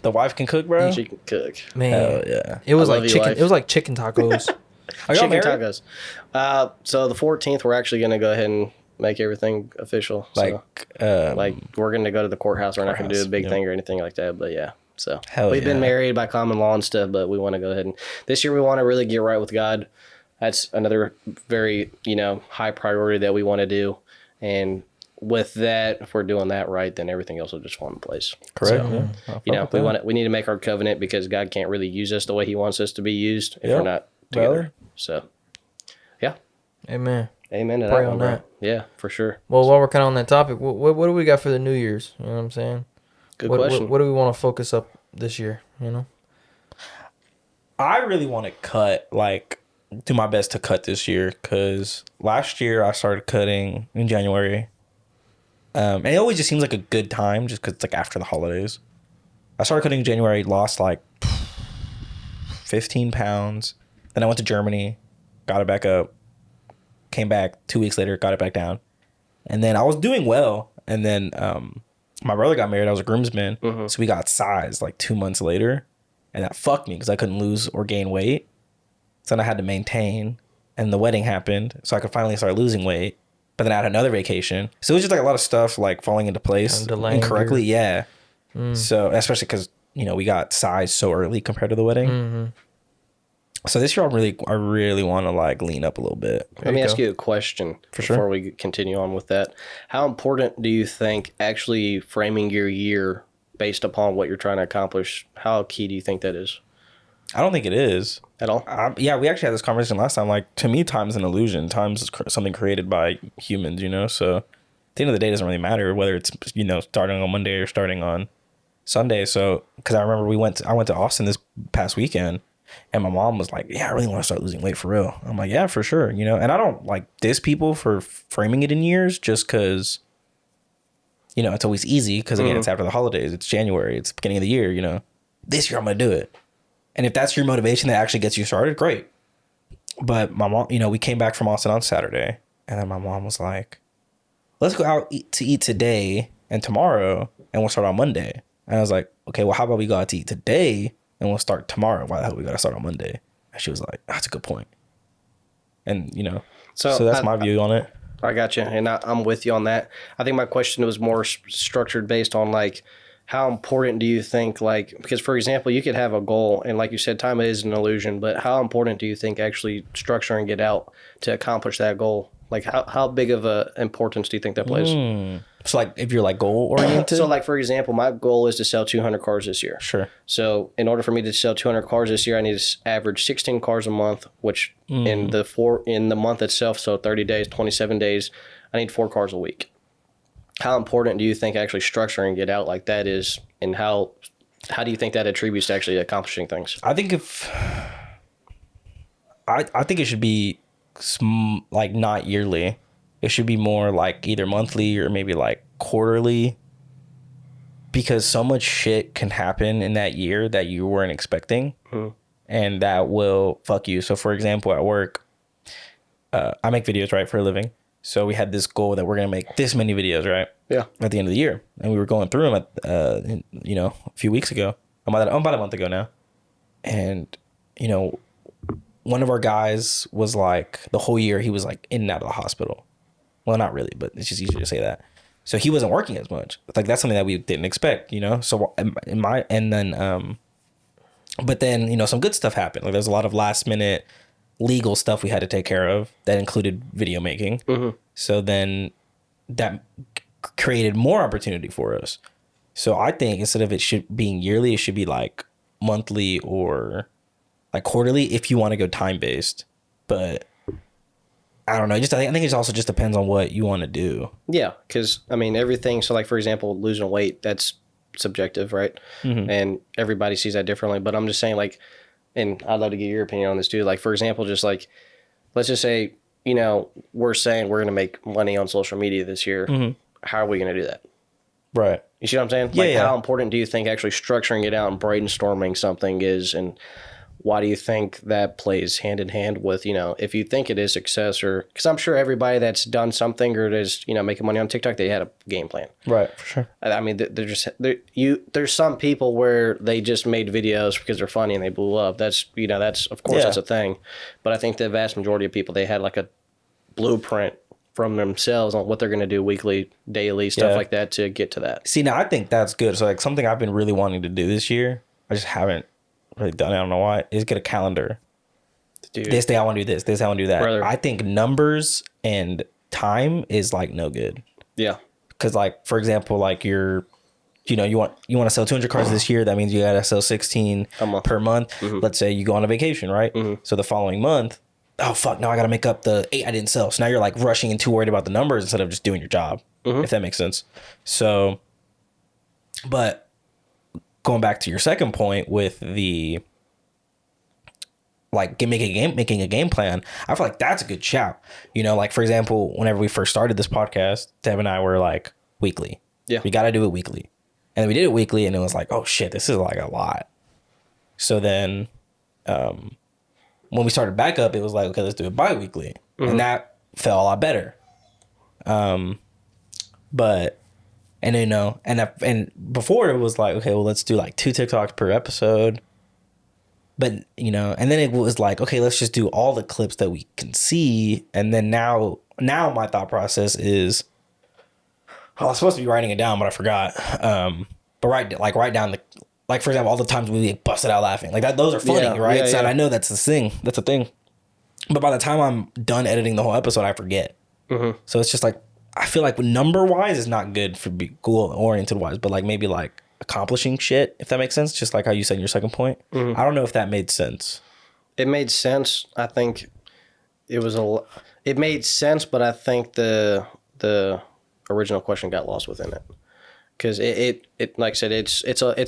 The wife can cook, bro. She can cook. man. Hell yeah. It was I like love you, chicken. wife. It was like chicken tacos. Are y'all Chicken married? tacos. So the 14th, we're actually going to go ahead and make everything official. Like, Like we're going to go to the courthouse. We're not going to do a Courthouse, big yeah. thing or anything like that. But yeah, so Hell we've been yeah. married by common law and stuff, but we want to go ahead and this year we want to really get right with God. That's another very, high priority that we want to do. And with that, if we're doing that right, then everything else will just fall in place. correct. So, Yeah. we need to make our covenant because God can't really use us the way he wants us to be used if Yep. we're not together. Brother. So, yeah. Amen. Amen to Pray that on one, bro. that. Yeah, for sure. Well, while we're kind of on that topic, what do we got for the New Year's? You know what I'm saying? Good What question. do we want to focus up this year? You know? I really want to cut, like, do my best to cut this year because last year I started cutting in January. And it always just seems like a good time just because it's like after the holidays. I started cutting in January, lost like 15 pounds. Then I went to Germany, got it back up, came back 2 weeks later, got it back down. And then I was doing well. And then my brother got married. I was a groomsman. So we got sized like 2 months later. And that fucked me because I couldn't lose or gain weight. So then I had to maintain. And the wedding happened. So I could finally start losing weight. But then I had another vacation. So it was just like a lot of stuff like falling into place And delaying incorrectly. your- Yeah. So especially because, we got sized so early compared to the wedding. So this year I really want to like lean up a little bit. Let me you ask go. you a question sure. before we continue on with that. How important do you think actually framing your year based upon what you're trying to accomplish, how key do you think that is I don't think it is. at all? Yeah, we actually had this conversation last time. Like, to me, time's an illusion. Time's is something created by humans, So, at the end of the day, it doesn't really matter whether it's, starting on Monday or starting on Sunday. So, because I remember I went to Austin this past weekend, and my mom was like, yeah, I really want to start losing weight for real. I'm like, yeah, for sure, And I don't, like, diss people for framing it in years just because, it's always easy because, again, it's after the holidays. It's January. It's beginning of the year, This year, I'm going to do it. And if that's your motivation that actually gets you started, great. But my mom, we came back from Austin on Saturday, and then my mom was like, let's go out to eat today and tomorrow, and we'll start on Monday. And I was like, okay, well, how about we go out to eat today, and we'll start tomorrow? Why the hell we got to start on Monday? And she was like, that's a good point. And, so that's my view on it. I got you, and I'm with you on that. I think my question was more structured based on like how important do you think, like, because for example, you could have a goal, and like you said, time is an illusion, but how important do you think actually structuring it out to accomplish that goal? Like, how big of a importance do you think that plays? So like if you're like goal oriented. So like for example, my goal is to sell 200 cars this year. Sure. So in order for me to sell 200 cars this year, I need to average 16 cars a month, which in the month itself, so 30 days, 27 days, I need 4 cars a week. How important do you think actually structuring it out like that is, and how do you think that attributes to actually accomplishing things? I think I think it should be like not yearly. It should be more like either monthly or maybe like quarterly, because so much shit can happen in that year that you weren't expecting, and that will fuck you. So for example, at work, I make videos, right, for a living. So we had this goal that we're going to make this many videos, right? Yeah. At the end of the year. And we were going through them a few weeks ago. About a month ago now. And, one of our guys was like, the whole year he was like in and out of the hospital. Well, not really, but it's just easier to say that. So he wasn't working as much. Like that's something that we didn't expect, So but then, some good stuff happened. Like there's a lot of last minute legal stuff we had to take care of that included video making. So then that created more opportunity for us. So I think instead of being yearly, it should be like monthly or like quarterly if you want to go time based. But I don't know. I think it also just depends on what you want to do. Yeah, because I mean everything. So like for example, losing weight, that's subjective, right? And everybody sees that differently. But I'm just saying like. And I'd love to get your opinion on this too. Like, for example, just like, let's just say, we're saying we're going to make money on social media this year. How are we going to do that? Right. You see what I'm saying? Yeah, like, yeah. how important do you think actually structuring it out and brainstorming something is? And why do you think that plays hand in hand with, if you think it is success or, because I'm sure everybody that's done something or is, making money on TikTok, they had a game plan. Right, for sure. I mean, there's some people where they just made videos because they're funny and they blew up. That's, of course that's a thing. But I think the vast majority of people, they had like a blueprint from themselves on what they're going to do weekly, daily, stuff like that to get to that. See, now I think that's good. So like something I've been really wanting to do this year, I just haven't really done it. I don't know why. Is get a calendar. Dude. This day I want to do this. This day I want to do that. Brother. I think numbers and time is like no good. Yeah. Because like for example, like you want to sell 200 cars this year. That means you got to sell 16 per month. Let's say you go on a vacation, right? So the following month, oh fuck, now I got to make up the 8 I didn't sell. So now you're like rushing and too worried about the numbers instead of just doing your job. If that makes sense. So, but going back to your second point with the like making a game plan, I feel like that's a good shout. Like for example, whenever we first started this podcast, Deb and I were like weekly. Yeah. We got to do it weekly. And then we did it weekly and it was like, oh shit, this is like a lot. So then when we started back up, it was like, okay, let's do it bi-weekly. And that felt a lot better. But and before it was like, okay, well, let's do like 2 TikToks per episode. But, and then it was like, okay, let's just do all the clips that we can see. And then now my thought process is, I was supposed to be writing it down, but I forgot. But write down like for example, all the times we busted out laughing like that. Those are funny, right? Yeah, so yeah. I know that's the thing. That's a thing. But by the time I'm done editing the whole episode, I forget. So it's just like, I feel like number wise is not good for goal oriented wise, but like maybe like accomplishing shit, if that makes sense. Just like how you said in your second point. I don't know if that made sense. It made sense. I think it made sense, but I think the original question got lost within it. Because it like I said, it's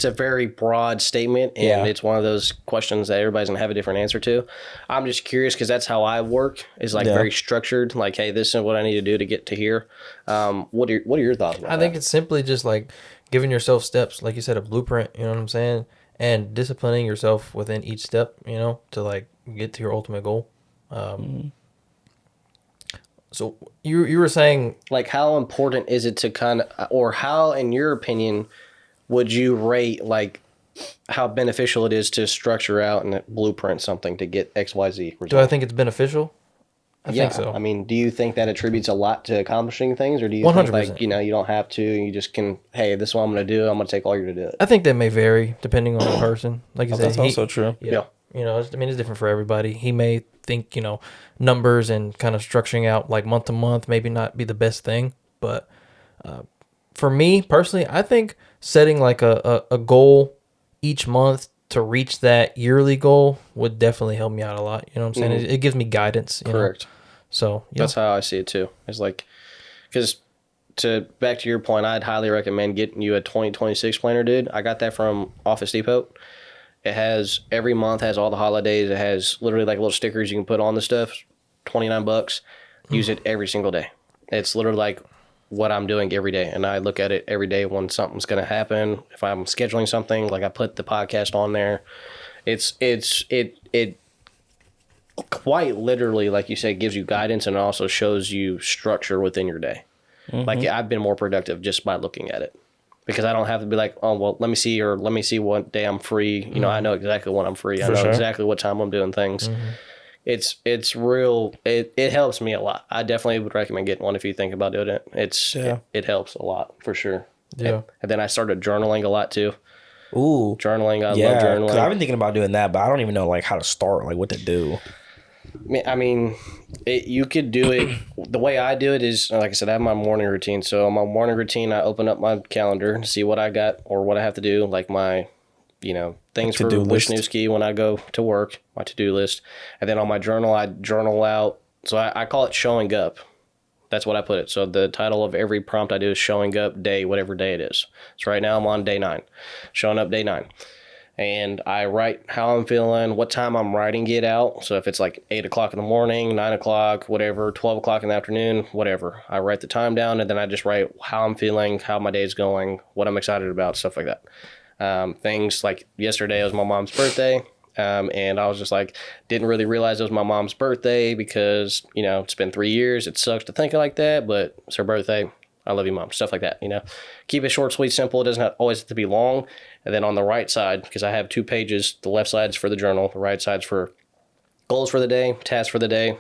a very broad statement, and it's one of those questions that everybody's gonna have a different answer to. I'm just curious because that's how I work. Is like very structured. Like, hey, this is what I need to do to get to here. What are your thoughts about that? I think it's simply just like giving yourself steps, like you said, a blueprint. You know what I'm saying, and disciplining yourself within each step. To like get to your ultimate goal. So you were saying, like, how important is it to kind of, or how, in your opinion, would you rate like how beneficial it is to structure out and blueprint something to get XYZ result? do I think it's beneficial? I think so. I mean, do you think that attributes a lot to accomplishing things, or do you think 100%. like you don't have to? You just can. Hey, this is what I'm going to do. I'm going to take all year to do it. I think that may vary depending on the person. Like you said, That's also true. Yeah. It's different for everybody. He may think, numbers and kind of structuring out like month to month maybe not be the best thing. But for me personally, I think setting like a goal each month to reach that yearly goal would definitely help me out a lot. You know what I'm saying? It gives me guidance. Correct. So, yeah. That's how I see it too. It's like, because back to your point, I'd highly recommend getting you a 2026 planner, dude. I got that from Office Depot. It has every month has all the holidays. It has literally like little stickers you can put on the stuff. $29. Use it every single day. It's literally like what I'm doing every day, and I look at it every day when something's going to happen. If I'm scheduling something, like I put the podcast on there. It quite literally, like you said, gives you guidance, and it also shows you structure within your day. Like I've been more productive just by looking at it, because I don't have to be like, oh well, let me see what day I'm free. I know exactly when I'm free. I know exactly what time I'm doing things. It's real. It helps me a lot. I definitely would recommend getting one if you think about doing it. It helps a lot for sure. Yeah. And then I started journaling a lot too. Ooh, Journaling. I love because journaling. I've been thinking about doing that, but I don't even know like how to start, like what to do. I mean, you could do it. The way I do it is, like I said, I have my morning routine. So my morning routine, I open up my calendar to see what I got or what I have to do, like my, things for Wisniewski when I go to work, my to-do list. And then on my journal, I journal out. So I call it showing up. That's what I put it. So the title of every prompt I do is showing up day, whatever day it is. So right now I'm on day 9, showing up day 9. And I write how I'm feeling, what time I'm writing it out. So if it's like 8 o'clock in the morning, 9 o'clock, whatever, 12 o'clock in the afternoon, whatever. I write the time down, and then I just write how I'm feeling, how my day's going, what I'm excited about, stuff like that. Things like yesterday was my mom's birthday. And I was just like, didn't really realize it was my mom's birthday because, it's been 3 years. It sucks to think like that, but it's her birthday. I love you, Mom. Stuff like that, Keep it short, sweet, simple. It doesn't always have to be long. And then on the right side, because I have 2 pages, the left side's for the journal, the right side's for goals for the day, tasks for the day,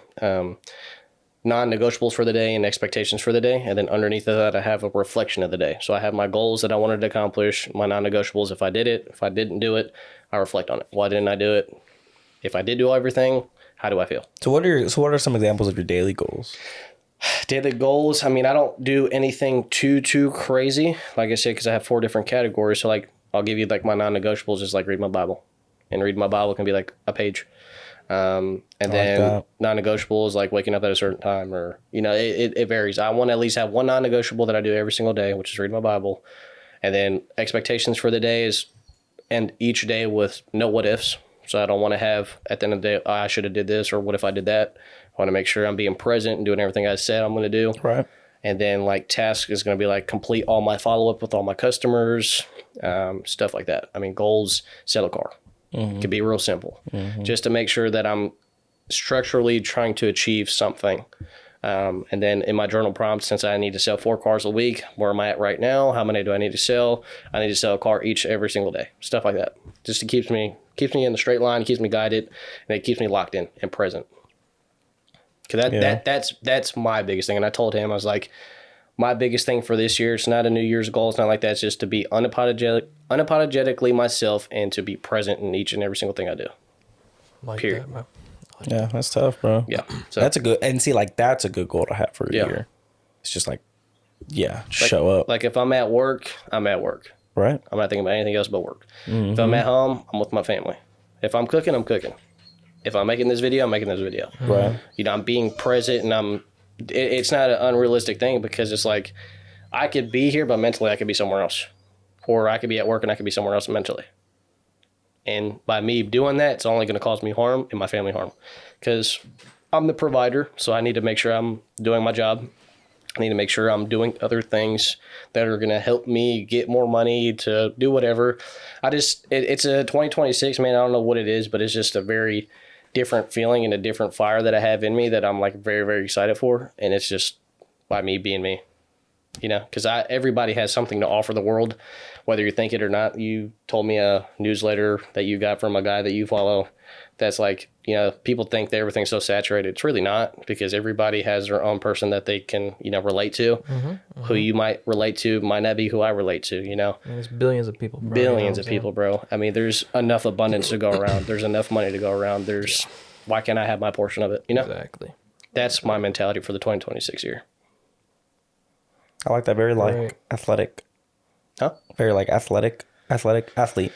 non-negotiables for the day, and expectations for the day. And then underneath of that, I have a reflection of the day. So I have my goals that I wanted to accomplish, my non-negotiables if I did it. If I didn't do it, I reflect on it. Why didn't I do it? If I did do everything, how do I feel? So what are some examples of your daily goals? Daily goals, I mean, I don't do anything too crazy, like I said, because I have 4 different categories. So like I'll give you like my non-negotiables is like read my Bible, and read my Bible can be like a page. And then non-negotiable is like waking up at a certain time, or it varies. I want to at least have one non-negotiable that I do every single day, which is read my Bible. And then expectations for the day is end each day with no what ifs. So I don't want to have at the end of the day, I should have did this, or what if I did that. I want to make sure I'm being present and doing everything I said I'm going to do. Right. And then like task is going to be like complete all my follow-up with all my customers, stuff like that. I mean, goals, sell a car. It could be real simple. Just to make sure that I'm structurally trying to achieve something. And then in my journal prompts, since I need to sell 4 cars a week, where am I at right now? How many do I need to sell? I need to sell a car every single day. Stuff like that. Just to keeps me in the straight line, keeps me guided, and it keeps me locked in and present. Cause that's my biggest thing. And I told him, I was like, my biggest thing for this year, it's not a New Year's goal. It's not like that. It's just to be unapologetically myself and to be present in each and every single thing I do. Like Period. that, bro. Yeah, that's tough, bro. Yeah. So That's a good good goal to have for a year. It's just like, show up. Like if I'm at work, I'm at work. Right. I'm not thinking about anything else but work. If I'm at home, I'm with my family. If I'm cooking, I'm cooking. If I'm making this video, I'm making this video. Right. I'm being present, and it's not an unrealistic thing, because it's like I could be here, but mentally I could be somewhere else. Or I could be at work and I could be somewhere else mentally. And by me doing that, it's only going to cause me harm and my family harm. Because I'm the provider, so I need to make sure I'm doing my job. I need to make sure I'm doing other things that are going to help me get more money to do whatever. It's a 2026, man. I don't know what it is, but it's just a very different feeling and a different fire that I have in me that I'm like very, very excited for. And it's just by me being me, because everybody has something to offer the world, whether you think it or not. You told me a newsletter that you got from a guy that you follow that's like, you know, people think that everything's so saturated. It's really not, because everybody has their own person that they can, you know, relate to. Who you might relate to might not be who I relate to, you know. I mean, there's billions of people. Bro, Billions of people, bro. I mean, there's enough abundance to go around. There's enough money to go around. Why can't I have my portion of it, you know? Exactly. That's my mentality for the 2026 year. I like that. Very like athletic. Huh? Very like athlete mentality.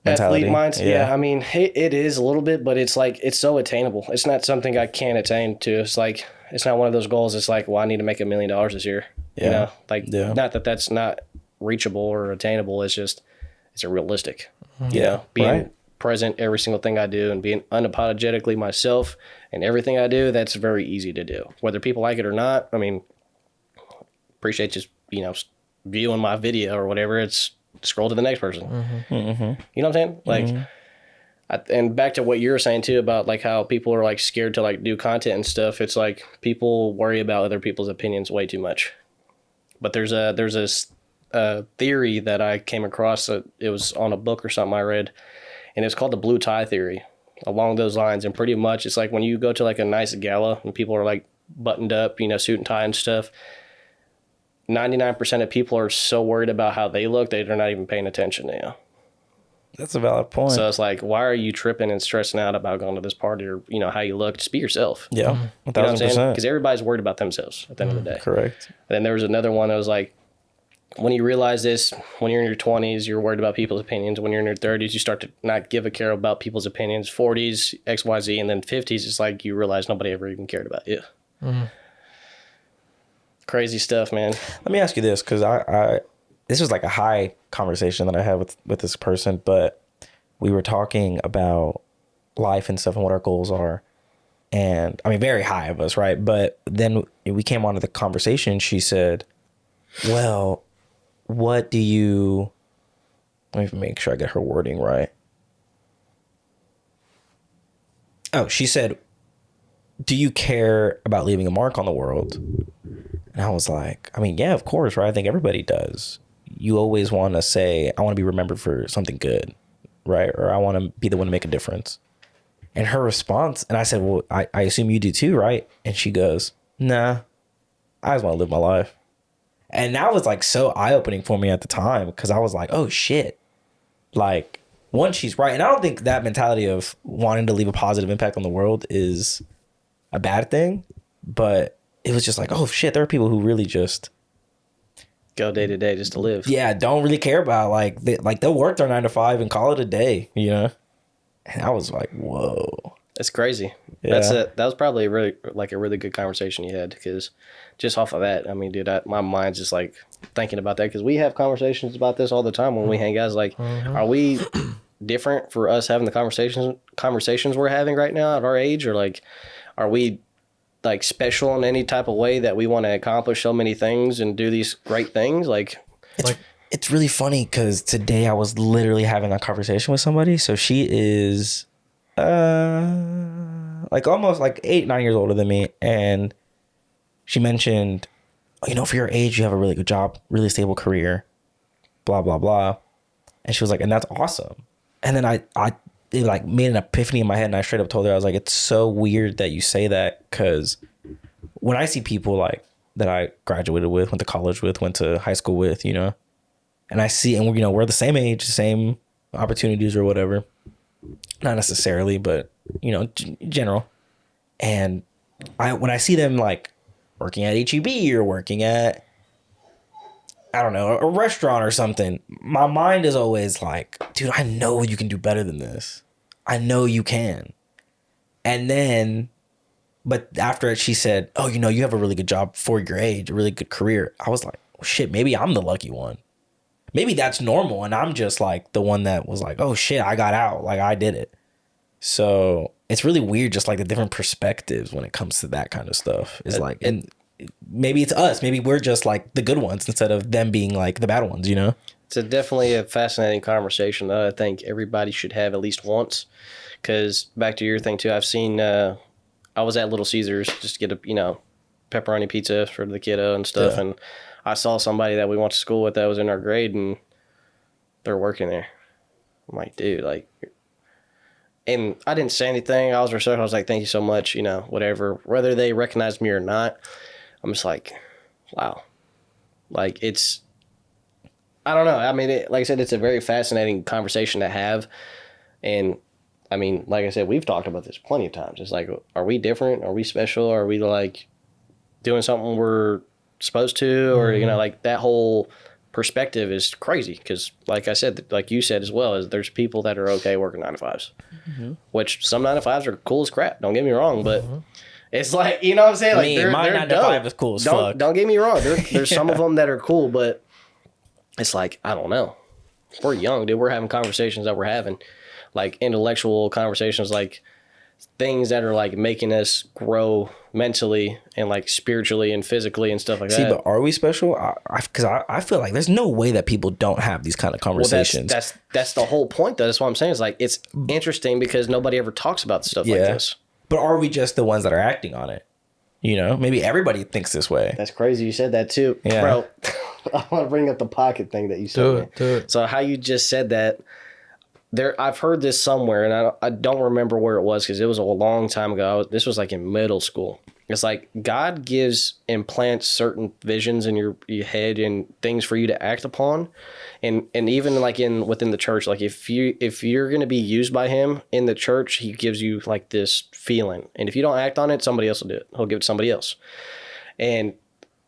Athlete minds. Yeah, I mean, it is a little bit, but it's like, it's so attainable. It's not something I can't attain to. It's like, it's not one of those goals. It's like, well, I need to make $1 million this year. Yeah. You know, like, not that that's not reachable or attainable. It's just, it's realistic. You know, being present every single thing I do and being unapologetically myself and everything I do, that's very easy to do. Whether people like it or not, I mean, appreciate just, you know, viewing my video or whatever. It's scroll to the next person. You know what I'm saying? Like, and back to what you were saying too about like how people are like scared to like do content and stuff. It's like people worry about other people's opinions way too much. But there's this theory that I came across. It was on a book or something I read, and it's called the blue tie theory, along those lines. And pretty much it's like when you go to like a nice gala and people are like buttoned up, you know, suit and tie and stuff, 99% of people are so worried about how they look, they're not even paying attention to you. That's a valid point. So it's like, why are you tripping and stressing out about going to this party or, you know, how you look? Just be yourself. Yeah, 1,000%. You know what I'm saying? Because everybody's worried about themselves at the end of the day. Correct. And then there was another one that was like, when you realize this, when you're in your 20s, you're worried about people's opinions. When you're in your 30s, you start to not give a care about people's opinions. 40s, X, Y, Z. And then 50s, it's like you realize nobody ever even cared about you. Crazy stuff, man. Let me ask you this, because I this was like a high conversation that I had with this person, but we were talking about life and stuff and what our goals are. And I mean, very high of us, right? But then we came on to the conversation. She said, well, what do you, let me make sure I get her wording right. Oh, she said, do you care about leaving a mark on the world? And I was like, I mean, yeah, of course, right? I think everybody does. You always want to say, I want to be remembered for something good, right? Or I want to be the one to make a difference. And her response, and I said, well, I assume you do too, right? And she goes, nah, I just want to live my life. And that was like so eye-opening for me at the time, because I was like, oh shit. Like, one, she's right. And I don't think that mentality of wanting to leave a positive impact on the world is a bad thing, but it was just like, oh shit, there are people who really just go day to day just to live. Yeah, don't really care about they'll work their 9 to 5 and call it a day, you know? And I was like, whoa. That's crazy. Yeah. That was probably a really good conversation you had, because just off of that, I mean, dude, my mind's just like thinking about that, because we have conversations about this all the time when we hang out. It's like, are we different for us having the conversations we're having right now at our age, or like, are we like special in any type of way that we want to accomplish so many things and do these great things? Like, it's really funny, because today I was literally having a conversation with somebody. So she is like almost like 8-9 years older than me, and she mentioned, you know, for your age you have a really good job, really stable career, blah blah blah. And she was like, and that's awesome. And then it like made an epiphany in my head, and I straight up told her, I was like, it's so weird that you say that, because when I see people like that I graduated with, went to college with, went to high school with, you know, and I see, and you know, we're the same age, the same opportunities or whatever, not necessarily, but you know, general. And when I see them like working at HEB or working at, I don't know, a restaurant or something, my mind is always like, dude, I know you can do better than this. I know you can. And then, but after she said, oh, you know, you have a really good job for your age, a really good career, I was like, well, shit, maybe I'm the lucky one. Maybe that's normal, and I'm just like the one that was like, oh shit, I got out, like I did it. So it's really weird, just like the different perspectives when it comes to that kind of stuff. Is like, and maybe it's us. Maybe we're just like the good ones instead of them being like the bad ones, you know? It's definitely a fascinating conversation that I think everybody should have at least once. Because back to your thing too, I've seen, I was at Little Caesars just to get a, you know, pepperoni pizza for the kiddo and stuff. Yeah. And I saw somebody that we went to school with that was in our grade, and they're working there. I'm like, dude, like, and I didn't say anything. I was respectful. I was like, thank you so much, you know, whatever. Whether they recognized me or not, I'm just like, wow. Like, it's, I don't know. I mean, like I said, it's a very fascinating conversation to have. And, I mean, like I said, we've talked about this plenty of times. It's like, are we different? Are we special? Are we, like, doing something we're supposed to? Or, you know, like, that whole perspective is crazy. Because, like I said, like you said as well, is there's people that are okay working 9 to 5s. Which some 9 to 5s are cool as crap. Don't get me wrong. But it's like, you know what I'm saying? Like, my they're 9 to 5 is cool as fuck. Don't get me wrong. There's some of them that are cool, but it's like, I don't know. We're young, dude. We're having conversations that we're having, like intellectual conversations, like things that are like making us grow mentally and like spiritually and physically and stuff like that. See, but are we special? Because I feel like there's no way that people don't have these kind of conversations. Well, that's the whole point, though. That's what I'm saying. It's like, it's interesting because nobody ever talks about stuff like this. But are we just the ones that are acting on it? You know, maybe everybody thinks this way. That's crazy. You said that too. Yeah. Bro, I want to bring up the pocket thing that you said. Do it. So how you just said that, I've heard this somewhere, and I don't remember where it was because it was a long time ago. This was like in middle school. It's like God implants certain visions in your head and things for you to act upon, and even like within the church. Like if you're going to be used by Him in the church, He gives you like this feeling, and if you don't act on it, somebody else will do it. He'll give it to somebody else, and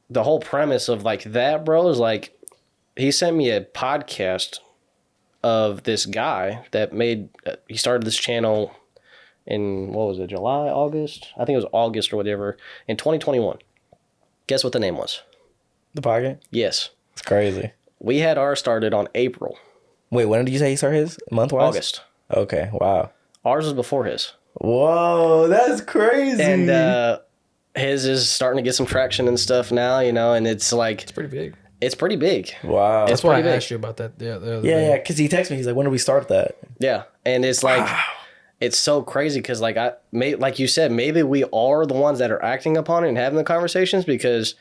the whole premise of like that, bro, is like He sent me a podcast of this guy that he started this channel in, what was it, July, August? I think it was August or whatever, in 2021. Guess what the name was? The pocket? Yes. It's crazy. We had ours started on April. Wait, when did you say he started his? Month-wise? August. Okay, wow. Ours was before his. Whoa, that's crazy. And his is starting to get some traction and stuff now, you know, and it's like... It's pretty big. It's pretty big. Wow. That's why I pretty big. asked you about that the other Yeah, day. because he texted me. He's like, when did we start that? Yeah, and it's like... It's so crazy because, like like you said, maybe we are the ones that are acting upon it and having the conversations because,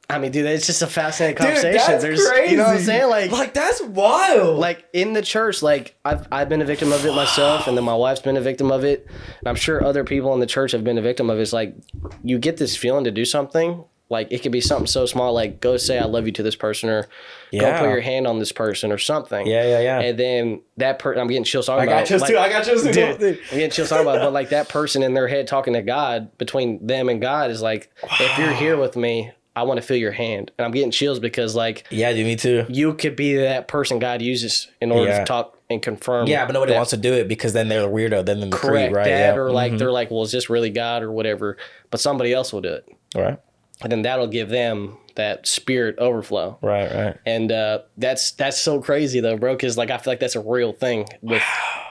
I mean, dude, it's just a fascinating conversation. That's crazy. You know what I'm saying? Like that's wild. Like in the church, like I've been a victim of it myself, and then my wife's been a victim of it, and I'm sure other people in the church have been a victim of it. It's like you get this feeling to do something. Like it could be something so small, like go say I love you to this person, or go put your hand on this person, or something. Yeah. And then that person, I'm getting chills talking I about. got chills too. I got chills too. Dude, I'm getting chills talking about it, but like that person in their head talking to God, between them and God, is like, if you're here with me, I want to feel your hand. And I'm getting chills because like, Yeah, dude, me too. you could be that person God uses in order to talk and confirm. Yeah, but nobody that. wants to do it because then they're the weirdo. Then they're the Correct. creep, right? That, Yeah. or like they're like, well, is this really God or whatever? But somebody else will do it. Right. And then that'll give them that spirit overflow. Right. And that's so crazy though, bro, because like I feel like that's a real thing with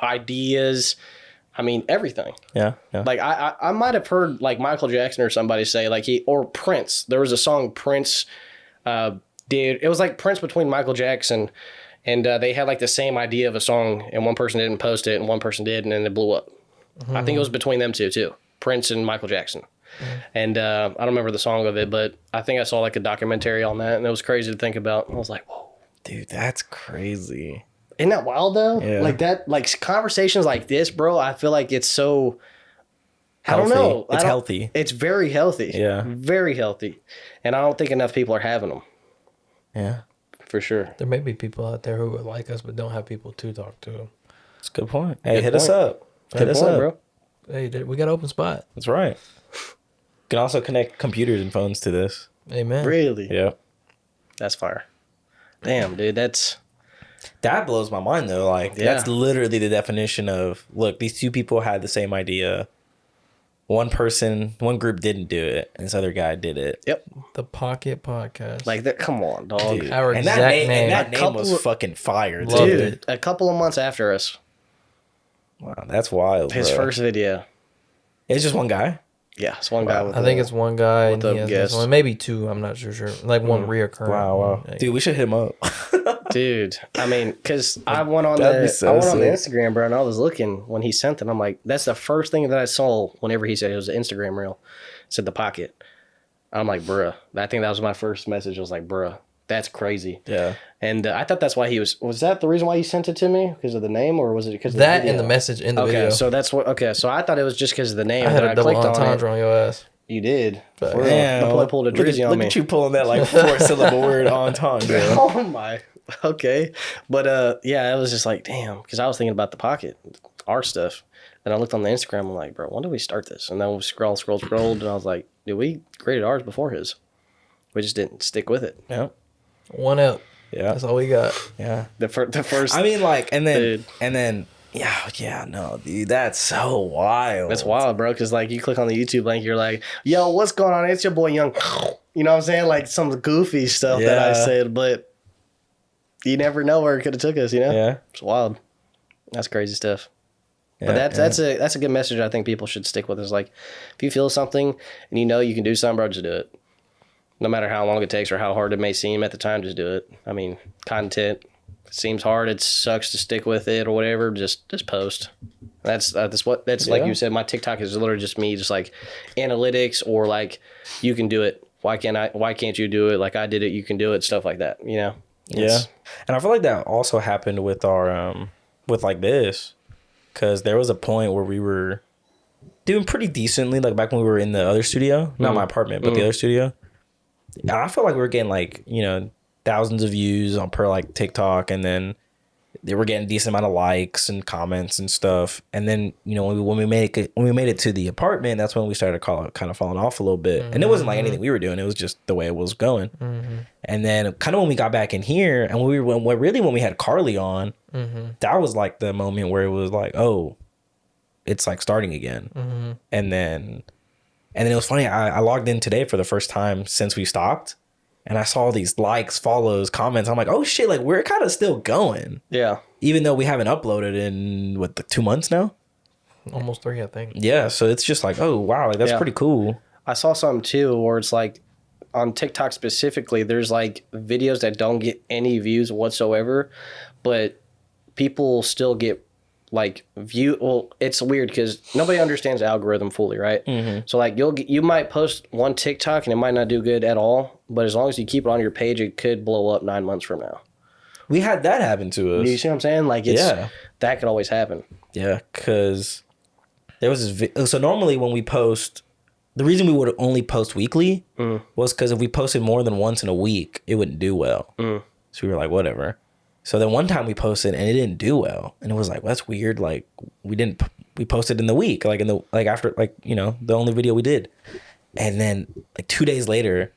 ideas. I mean, everything. Yeah. Like I might have heard like Michael Jackson or somebody say like or Prince. There was a song Prince did. It was like Prince between Michael Jackson, and they had like the same idea of a song, and one person didn't post it, and one person did, and then it blew up. I think it was between them two too, Prince and Michael Jackson. And I don't remember the song of it, but I think I saw like a documentary on that, and it was crazy to think about. I was like, whoa. Dude, that's crazy. Isn't that wild though? Yeah. Like that, like conversations like this, bro, I feel like it's so, Healthy. I don't know. It's healthy. It's very healthy. Yeah. Very healthy. And I don't think enough people are having them. Yeah. For sure. There may be people out there who would like us, but don't have people to talk to. That's a good point. Hey, Good hit us point. up. Hit Good us point, up. bro. Hey, we got an open spot. That's right. You can also connect computers and phones to this. Amen. Really? Yeah. That's fire. Damn, dude, That blows my mind though. Like that's literally the definition of, look, these two people had the same idea. One group didn't do it, and this other guy did it. Yep. The Pocket Podcast. Like that. Come on, dog. Dude. Our and exact that name, name. and that A name couple was of- fucking fire, Loved dude. it. A couple of months after us, Wow, that's wild. his bro. first video. It's just one guy. Yeah, it's one guy with I think it's one guy, and with he a has guest. this one, maybe two. I'm not sure. Like one reoccurring. Wow. Like, Dude, we should hit him up. Dude, I mean, because I went on That'd be the so I went on the sick. Instagram, bro, and I was looking when he sent it. I'm like, that's the first thing that I saw whenever he said it was an Instagram reel. It said the pocket. I'm like, bruh. I think that was my first message. I was like, bruh, That's crazy. Yeah. And I thought that's why he was that the reason why you sent it to me? Because of the name, or was it because of That the and the message in the video. So that's what. Okay, so I thought it was just because of the name. I had and a I double clicked on entendre it. on your ass. You did. But- For real. Damn. The boy pulled a drizzy on look me. at you pulling that like 4-syllable word entendre. Oh my. Okay. But yeah, it was just like, damn, because I was thinking about the pocket, our stuff. And I looked on the Instagram, I'm like, bro, when did we start this? And then we scrolled, and I was like, dude, we created ours before his. We just didn't stick with it. Yeah. 1 up. Yeah. That's all we got. Yeah. The first. I mean, like, and Dude. then, yeah, no, dude, that's so wild. That's wild, bro. Because like you click on the YouTube link, you're like, "Yo, what's going on? It's your boy Young." You know what I'm saying? Like some goofy stuff that I Yeah. said, but you never know where it could have took us. You know? Yeah. It's wild. That's crazy stuff. Yeah, But that's a good message. I think people should stick with. Is like, if you feel something and you know you can do something, bro, just do it. No matter how long it takes or how hard it may seem at the time, just do it. I mean, content seems hard. It sucks to stick with it or whatever. Just post. That's like you said. My TikTok is literally just me, just like analytics or like you can do it. Why can't you do it? Like I did it. You can do it. Stuff like that. You know. Yeah. And I feel like that also happened with our with like this, because there was a point where we were doing pretty decently, like back when we were in the other studio, not my apartment, but the other studio. And I feel like we were getting like, you know, thousands of views on per like TikTok, and then they were getting a decent amount of likes and comments and stuff. And then, you know, when we made it to the apartment, that's when we started kind of falling off a little bit. And it wasn't like anything we were doing; it was just the way it was going. And then, kind of when we got back in here, and when we had Carly on, that was like the moment where it was like, oh, it's like starting again. And then it was funny. I logged in today for the first time since we stopped. And I saw all these likes, follows, comments. I'm like, oh shit, like we're kind of still going. Yeah. Even though we haven't uploaded in 2 months now. Almost 3, I think. Yeah, so it's just like, oh wow, like that's pretty cool. I saw something too where it's like on TikTok specifically, there's like videos that don't get any views whatsoever, but people still get like view. Well, it's weird because nobody understands the algorithm fully, right? So like you might post one TikTok and it might not do good at all, but as long as you keep it on your page, it could blow up 9 months from now. We had that happen to us. You see what I'm saying? Like that could always happen. Yeah, because there was this so normally when we post, the reason we would only post weekly was because if we posted more than once in a week, it wouldn't do well. So we were like, whatever. So then one time we posted and it didn't do well, and it was like, well, that's weird. Like we posted in the week, like after you know, the only video we did, and then like 2 days later,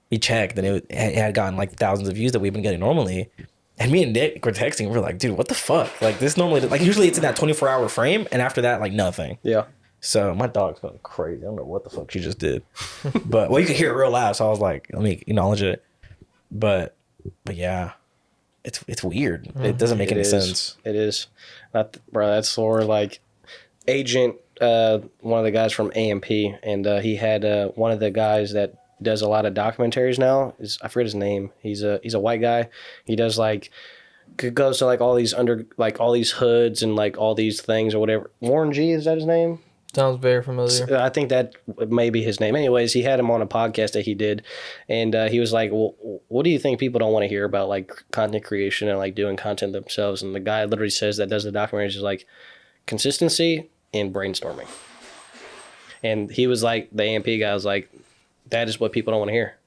we checked and it had gotten like thousands of views that we've been getting normally. And me and Nick were texting. We were like, dude, what the fuck? Like this normally, like usually it's in that 24-hour frame, and after that, like nothing. Yeah. So my dog's going crazy. I don't know what the fuck she just did, but well, you could hear it real loud. So I was like, let me acknowledge it. But yeah, it's weird. It doesn't make any sense. It is. Bro, that's sort of like Agent, one of the guys from AMP, and he had one of the guys that does a lot of documentaries now. I forget his name. He's a white guy. He does like goes to like all these all these hoods and like all these things or whatever. Warren G, is that his name? Sounds very familiar. I think that may be his name. Anyways, he had him on a podcast that he did, and he was like, well, what do you think people don't want to hear about like content creation and like doing content themselves? And the guy literally says that does the documentaries is like consistency and brainstorming. And he was like, the AMP guy was like, that is what people don't want to hear.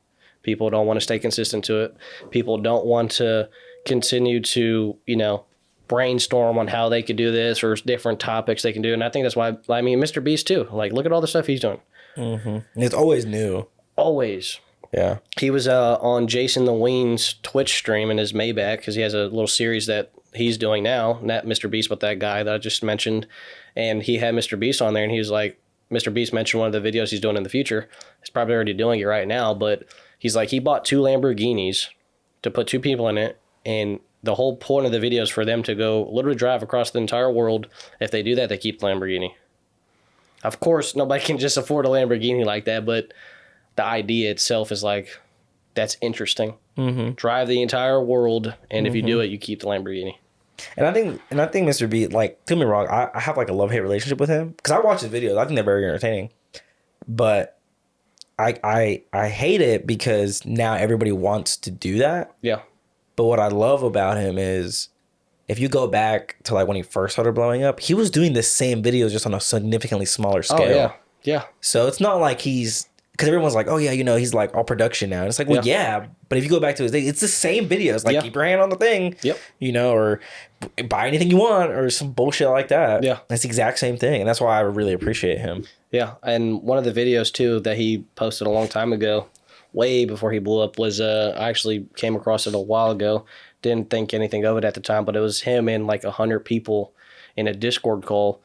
People don't want to stay consistent to it. People don't want to continue to, you know, brainstorm on how they could do this or different topics they can do. And I think that's why, I mean, Mr. Beast too. Like, look at all the stuff he's doing. It's always new. Always. Yeah. He was on Jason the Ween's Twitch stream in his Maybach because he has a little series that he's doing now. Not Mr. Beast, but that guy that I just mentioned. And he had Mr. Beast on there, and he was like, Mr. Beast mentioned one of the videos he's doing in the future. He's probably already doing it right now, but he's like, he bought 2 Lamborghinis to put 2 people in it, and the whole point of the video is for them to go literally drive across the entire world. If they do that, they keep the Lamborghini. Of course, nobody can just afford a Lamborghini like that, but the idea itself is like, that's interesting. Drive the entire world, and if you do it, you keep the Lamborghini. And I think Mr. B, like, don't get me wrong, I have like a love-hate relationship with him because I watch his videos. I think they're very entertaining, but I hate it because now everybody wants to do that. Yeah. But what I love about him is if you go back to like when he first started blowing up, he was doing the same videos just on a significantly smaller scale. Oh yeah. Yeah. So it's not like he's because everyone's like, oh yeah, you know, he's like all production now. And it's like, well, yeah, but if you go back to his day, it's the same videos. Like keep your hand on the thing, Yep. you know, or buy anything you want, or some bullshit like that. Yeah. That's the exact same thing, and that's why I really appreciate him. Yeah, and one of the videos too that he posted a long time ago, way before he blew up, was I actually came across it a while ago. Didn't think anything of it at the time, but it was him and like 100 people in a Discord call,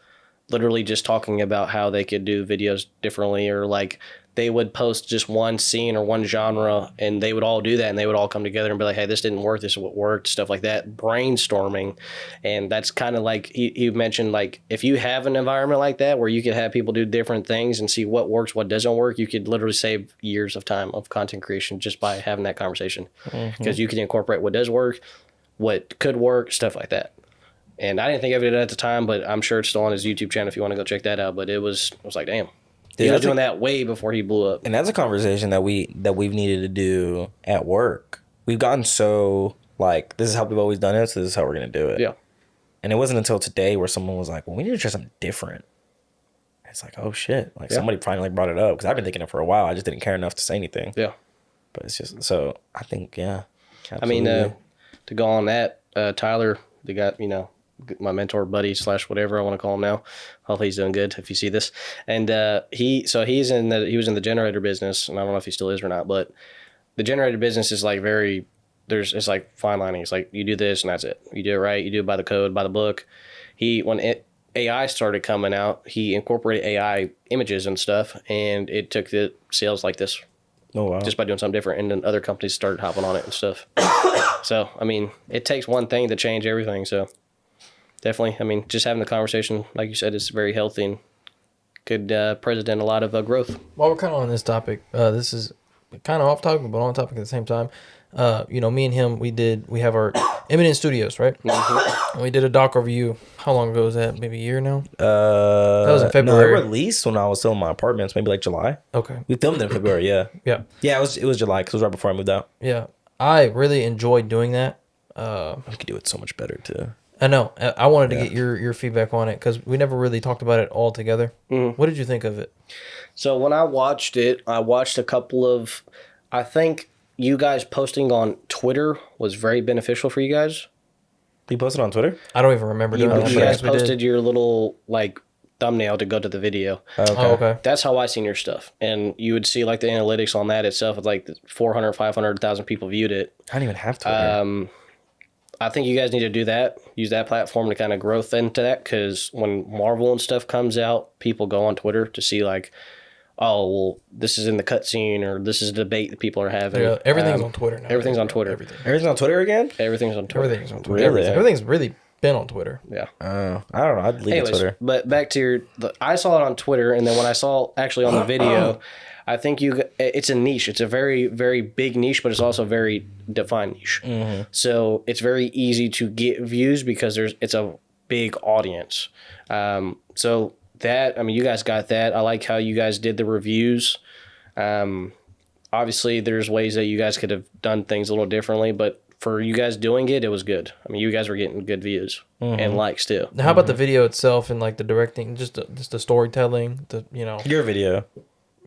literally just talking about how they could do videos differently, or like they would post just one scene or one genre, and they would all do that, and they would all come together and be like, hey, this didn't work, this is what worked, stuff like that, brainstorming. And that's kind of like he mentioned, like if you have an environment like that where you could have people do different things and see what works, what doesn't work, you could literally save years of time of content creation just by having that conversation, because you can incorporate what does work, what could work, stuff like that. And I didn't think of it at the time, but I'm sure it's still on his YouTube channel if you want to go check that out. But it was like, damn. He was doing that way before he blew up. And that's a conversation that we've needed to do at work. We've gotten so like, this is how we've always done it, so this is how we're gonna do it. Yeah. And it wasn't until today where someone was like, well, we need to try something different. It's like, oh shit. Like somebody finally brought it up, because I've been thinking it for a while. I just didn't care enough to say anything. Yeah. But it's just, so I think, yeah. Absolutely. I mean, to go on that, Tyler, the guy, you know, my mentor buddy / whatever I want to call him now. Hopefully he's doing good if you see this. And he was in the generator business, and I don't know if he still is or not, but the generator business is like it's like fine lining. It's like you do this and that's it. You do it right. You do it by the code, by the book. AI started coming out, he incorporated AI images and stuff, and it took the sales like this. Oh, wow. Just by doing something different, and then other companies started hopping on it and stuff. So, I mean, it takes one thing to change everything, so definitely, I mean, just having the conversation, like you said, is very healthy and could present a lot of growth. While we're kind of on this topic, this is kind of off topic, but on topic at the same time. You know, me and him, we have our Eminent Studios, right? And we did a doc review. How long ago was that? Maybe a year now? That was in February. No, it released when I was still in my apartments, maybe like July. Okay. We filmed it in February, yeah. Yeah. Yeah, it was July, because it was right before I moved out. Yeah. I really enjoyed doing that. We could do it so much better, too. I know. I wanted to get your feedback on it, because we never really talked about it all together. Mm-hmm. What did you think of it? So when I watched it, I watched a couple of, I think you guys posting on Twitter was very beneficial for you guys. You posted on Twitter? I don't even remember doing that. You guys posted your little like thumbnail to go to the video. Okay. Oh, okay. That's how I seen your stuff. And you would see like the analytics on that itself. It's like 400, 500,000 people viewed it. I don't even have Twitter. I think you guys need to do that. Use that platform to kind of growth into that, because when Marvel and stuff comes out, people go on Twitter to see like, oh, well, this is in the cutscene, or this is a debate that people are having. Yeah, everything's on Twitter now. Everything's on Twitter. Everything's on Twitter again? Everything's on Twitter. Everything's on Twitter. Really? Everything's really been on Twitter. Yeah. I don't know. I'd leave Anyways, Twitter. but back to I saw it on Twitter, and then when I saw actually on the video, I think it's a niche. It's a very, very big niche, but it's also a very defined niche. Mm-hmm. So it's very easy to get views because it's a big audience. So that, I mean, you guys got that. I like how you guys did the reviews. Obviously, there's ways that you guys could have done things a little differently, but for you guys doing it, it was good. I mean, you guys were getting good views and likes too. Now, how about the video itself and like the directing, just the storytelling, Your video.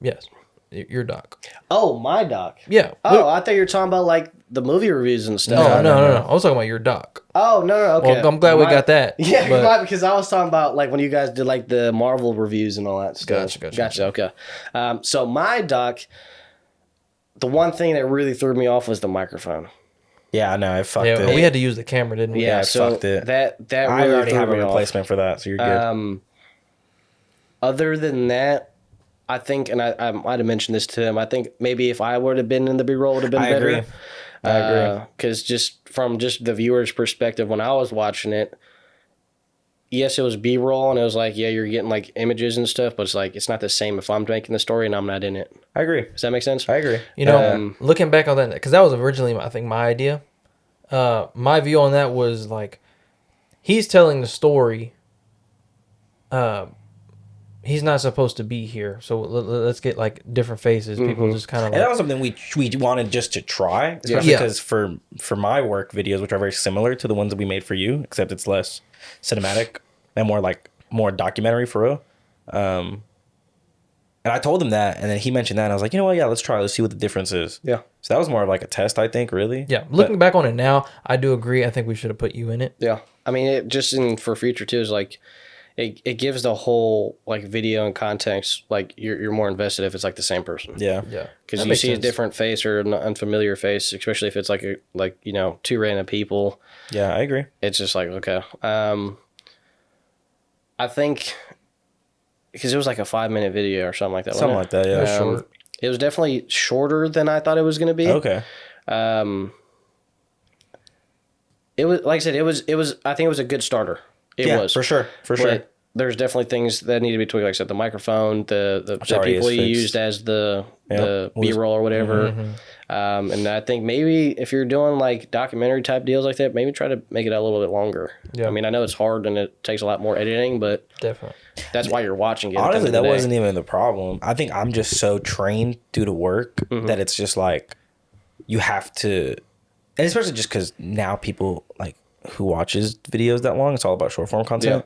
Yes, your doc. Oh, my doc. Yeah. Oh, I thought you were talking about like the movie reviews and stuff. No. I was talking about your doc. Oh, no. Okay. Well, I'm glad we got that. Yeah, because I was talking about like when you guys did like the Marvel reviews and all that stuff. Gotcha. Okay. So my doc, the one thing that really threw me off was the microphone. Yeah, I know. I fucked it. We had to use the camera, didn't we? Yeah, I so fucked it. That really I already have a threw me replacement for that, so you're good. off. Other than that, I think, and I might have mentioned this to him, I think maybe if I would have been in the B-roll, it would have been better. I agree. Because just from the viewer's perspective, when I was watching it, yes, it was B-roll, and it was like, yeah, you're getting like images and stuff, but it's like, it's not the same if I'm making the story and I'm not in it. I agree. Does that make sense? I agree. Looking back on that, because that was originally, I think, my idea. My view on that was like, he's telling the story he's not supposed to be here. So let's get like different faces. People just kind of And that like was something we wanted just to try, especially Yeah. because for my work videos, which are very similar to the ones that we made for you, except it's less cinematic and more documentary for real. And I told him that, and then he mentioned that, and I was like, you know what? Yeah, let's try. Let's see what the difference is. Yeah. So that was more of like a test, I think, really. yeah. Looking back on it now, I do agree. I think we should have put you in it. Yeah. I mean, it just for future too is like, it gives the whole like video and context, like you're more invested if it's like the same person. Yeah. Yeah, Because That you makes see sense. a different face or an unfamiliar face, especially if it's like two random people. Yeah, I agree. It's just like, okay. I think because it was like a 5-minute video or something like that. Something wasn't like that, yeah. It was short. It was definitely shorter than I thought it was going to be. Okay. It was, like I said, I think it was a good starter. It yeah, was. for sure. For sure. But there's definitely things that need to be tweaked. Like I said, the microphone, the already people is you fixed. used as the Yep. B-roll or whatever. And I think maybe if you're doing like documentary type deals like that, maybe try to make it a little bit longer. Yeah. I mean, I know it's hard and it takes a lot more editing, but Definitely. that's why you're watching it. at the Honestly, end of that the day. wasn't even the problem. I think I'm just so trained due to work that it's just like you have to, and especially just because now people like who watches videos that long, it's all about short form content.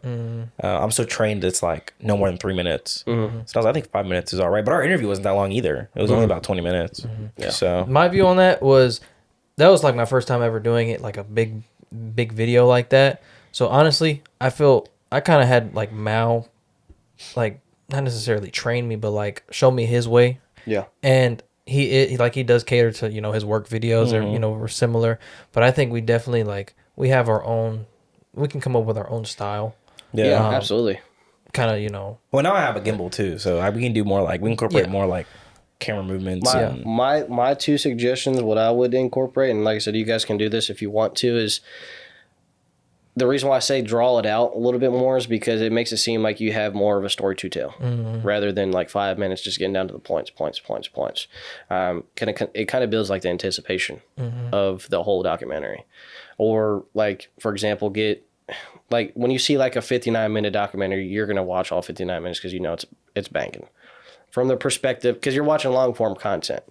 I'm so trained it's like no more than 3 minutes. So I think 5 minutes is all right. But our interview wasn't that long either. It was only about 20 minutes. Yeah. So My view on that was like my first time ever doing it, like a big video like that. So honestly, I kind of had like Mal, like not necessarily train me, but like show me his way. Yeah. And he does cater to his work videos or we're similar, but I think we definitely like we have our own. We can come up with our own style, yeah. Yeah, absolutely. kind of Well, now I have a gimbal too, so we can do more like we incorporate more like camera movements. and, My two suggestions, what I would incorporate, and like I said, you guys can do this if you want to, is the reason why I say draw it out a little bit more is because it makes it seem like you have more of a story to tell rather than like 5 minutes just getting down to the points. It kind of builds like the anticipation of the whole documentary. Or like, for example, like when you see like a 59-minute documentary, you're going to watch all 59 minutes because it's banking. From the perspective, because you're watching long form content.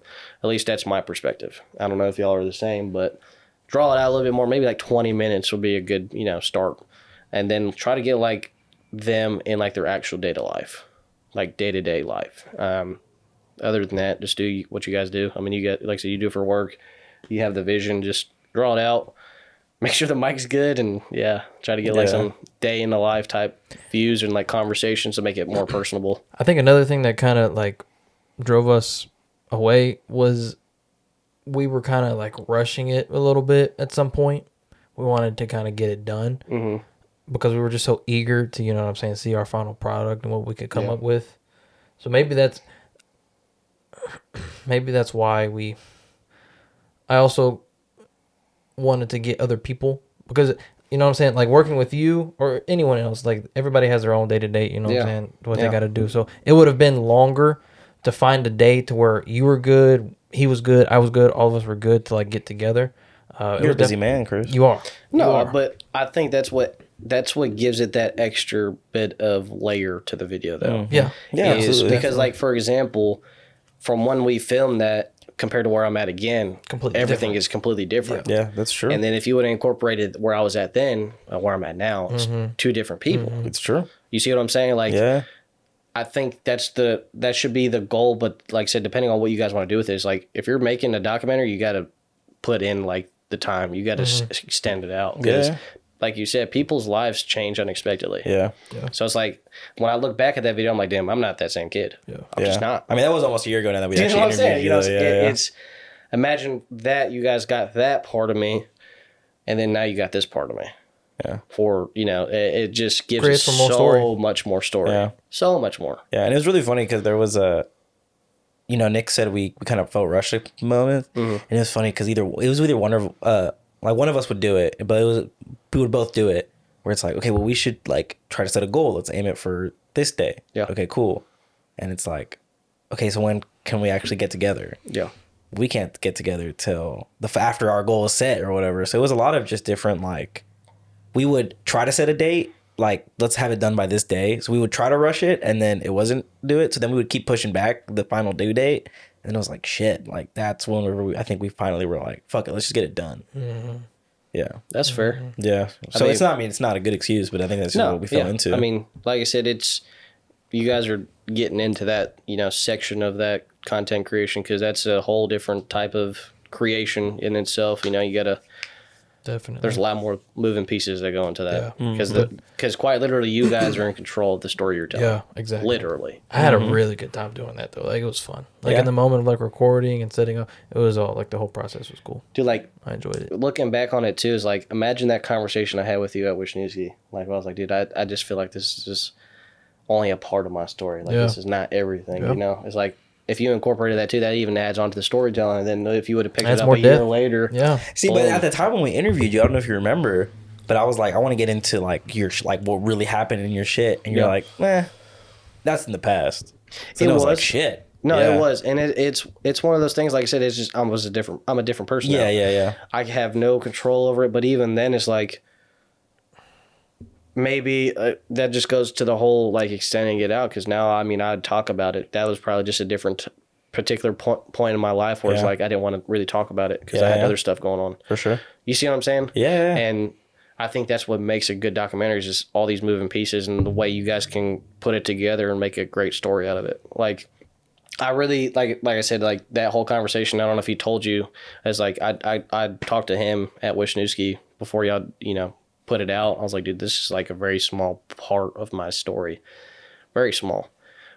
At least that's my perspective. I don't know if y'all are the same, but draw it out a little bit more. Maybe like 20 minutes would be a good, start. And then try to get like them in like their actual day-to life, like day-to-day life. Other than that, just do what you guys do. I mean, you get, like I said, you do it for work. You have the vision, just draw it out. Make sure the mic's good, and try to get like some day in the life type views and like conversations to make it more personable. I think another thing that kind of like drove us away was we were kind of like rushing it a little bit at some point. We wanted to kind of get it done because we were just so eager to, see our final product and what we could come up with. So maybe that's why I also wanted to get other people because like working with you or anyone else, like everybody has their own day-to-day, what they got to do. So it would have been longer to find a day to where you were good, he was good, I was good, all of us were good to like get together. You're a busy man, Chris. You are. No, but I think that's what gives it that extra bit of layer to the video, though. Yeah. Yeah, Is absolutely. because, like, for example, from when we filmed that compared to where I'm at again, Completely everything different. is completely different. Yeah, that's true. And then if you would have incorporated where I was at then, where I'm at now, it's two different people. It's true. You see what I'm saying? Like, Yeah. I think that should be the goal. But like I said, depending on what you guys want to do with it, is like if you're making a documentary, you got to put in like the time. You got to extend it out. Because, like you said, people's lives change unexpectedly. Yeah. So it's like when I look back at that video, I'm like, damn, I'm not that same kid. I'm just not. I mean, that was almost a year ago now that we Do you know actually what I'm saying? interviewed you. It's imagine that you guys got that part of me, and then now you got this part of me. Yeah. For it just gives Creates it for more so story. much more story. Yeah. So much more. Yeah, and it was really funny because there was Nick said we kind of felt rushed at the moment, and it was funny because it was either one of us would do it, but we would both do it. Where it's like, okay, well, we should like try to set a goal. Let's aim it for this day. Yeah. Okay, cool. And it's like, okay, so when can we actually get together? Yeah. We can't get together till after our goal is set or whatever. So it was a lot of just different like, we would try to set a date, like, let's have it done by this day. So we would try to rush it, and then it wasn't do it. So then we would keep pushing back the final due date. And it was like, shit, like, that's when I think we finally were like, fuck it, let's just get it done. Yeah. That's fair. Yeah. So it's not a good excuse, but I think that's just what we fell into. I mean, like I said, you guys are getting into that, section of that content creation, because that's a whole different type of creation in itself. You gotta, Definitely. there's a lot more moving pieces that go into that, Yeah. because quite literally you guys are in control of the story you're telling. Yeah, exactly. Literally. I had a really good time doing that though. Like, it was fun. Like, Yeah. in the moment of like recording and setting up, it was all like the whole process was cool. Dude, like, I enjoyed it. looking back on it too, is like, imagine that conversation I had with you at Wisniewski. Like, I was like, dude, I just feel like this is just only a part of my story. Like, Yeah. this is not everything, Yeah. It's like, if you incorporated that too, that even adds on to the storytelling. And then if you would have picked Adds it up more a year depth. later. Yeah. See, but at the time when we interviewed you, I don't know if you remember, but I was like, I want to get into like your like what really happened in your shit, and you're Yeah. like, that's in the past. So It I was like, was. shit. No, Yeah. it was, and it's one of those things. Like I said, it's just I'm a different person. Yeah, now. yeah. I have no control over it. But even then, it's like maybe that just goes to the whole like extending it out. Because now, I mean, I'd talk about it. That was probably just a different particular point in my life where it's Yeah. like I didn't want to really talk about it because Yeah, I had yeah. other stuff going on. For sure. You see what I'm saying? Yeah. And I think that's what makes a good documentary is just all these moving pieces and the way you guys can put it together and make a great story out of it. Like, I really like I said, like that whole conversation. I don't know if he told you, as like I talked to him at Wisniewski before y'all put it out. I was like, dude, this is like a very small part of my story, very small.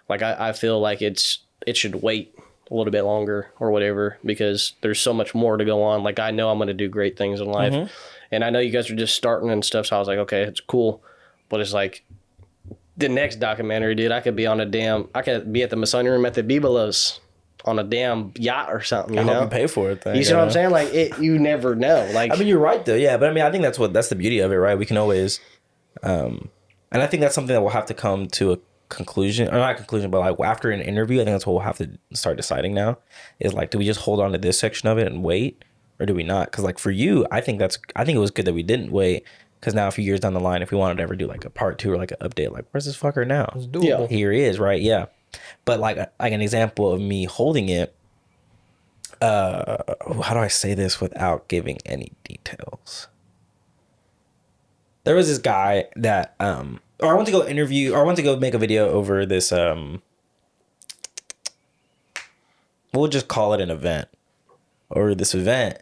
Like I feel like it should wait a little bit longer or whatever because there's so much more to go on. Like I know I'm going to do great things in life, and I know you guys are just starting and stuff. So I was like, okay, it's cool, but it's like. The next documentary, dude, I could be at the Masonic Room at the Bibelos on a damn yacht or something, I hope you pay for it. Then, You see what I'm saying? Like, you never know. Like, I mean, you're right though. Yeah, but I mean, I think that's the beauty of it, right? We can always, and I think that's something that will have to come to a conclusion, or not a conclusion, but like after an interview, I think that's what we'll have to start deciding now. Is like, do we just hold on to this section of it and wait, or do we not? Because like for you, I think it was good that we didn't wait. Because now a few years down the line, if we wanted to ever do like a part 2 or like an update, like where's this fucker now? It's doable. Yeah. Here he is, right? Yeah. But like an example of me holding it, how do I say this without giving any details? There was this guy that or I went to go make a video over this we'll just call it an event. Or this event.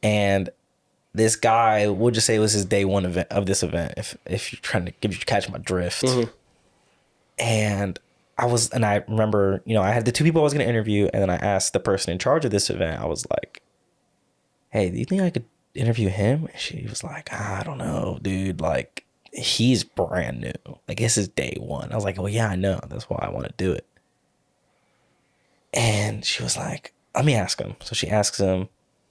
And this guy, we'll just say it was his day one event of this event, if you're trying to catch my drift. And I remember, I had the 2 people I was going to interview, and then I asked the person in charge of this event, I was like, hey, do you think I could interview him? And she was like, I don't know, dude. Like, he's brand new. Like, this is day one. I was like, well, yeah, I know. That's why I want to do it. And she was like, let me ask him. So she asks him.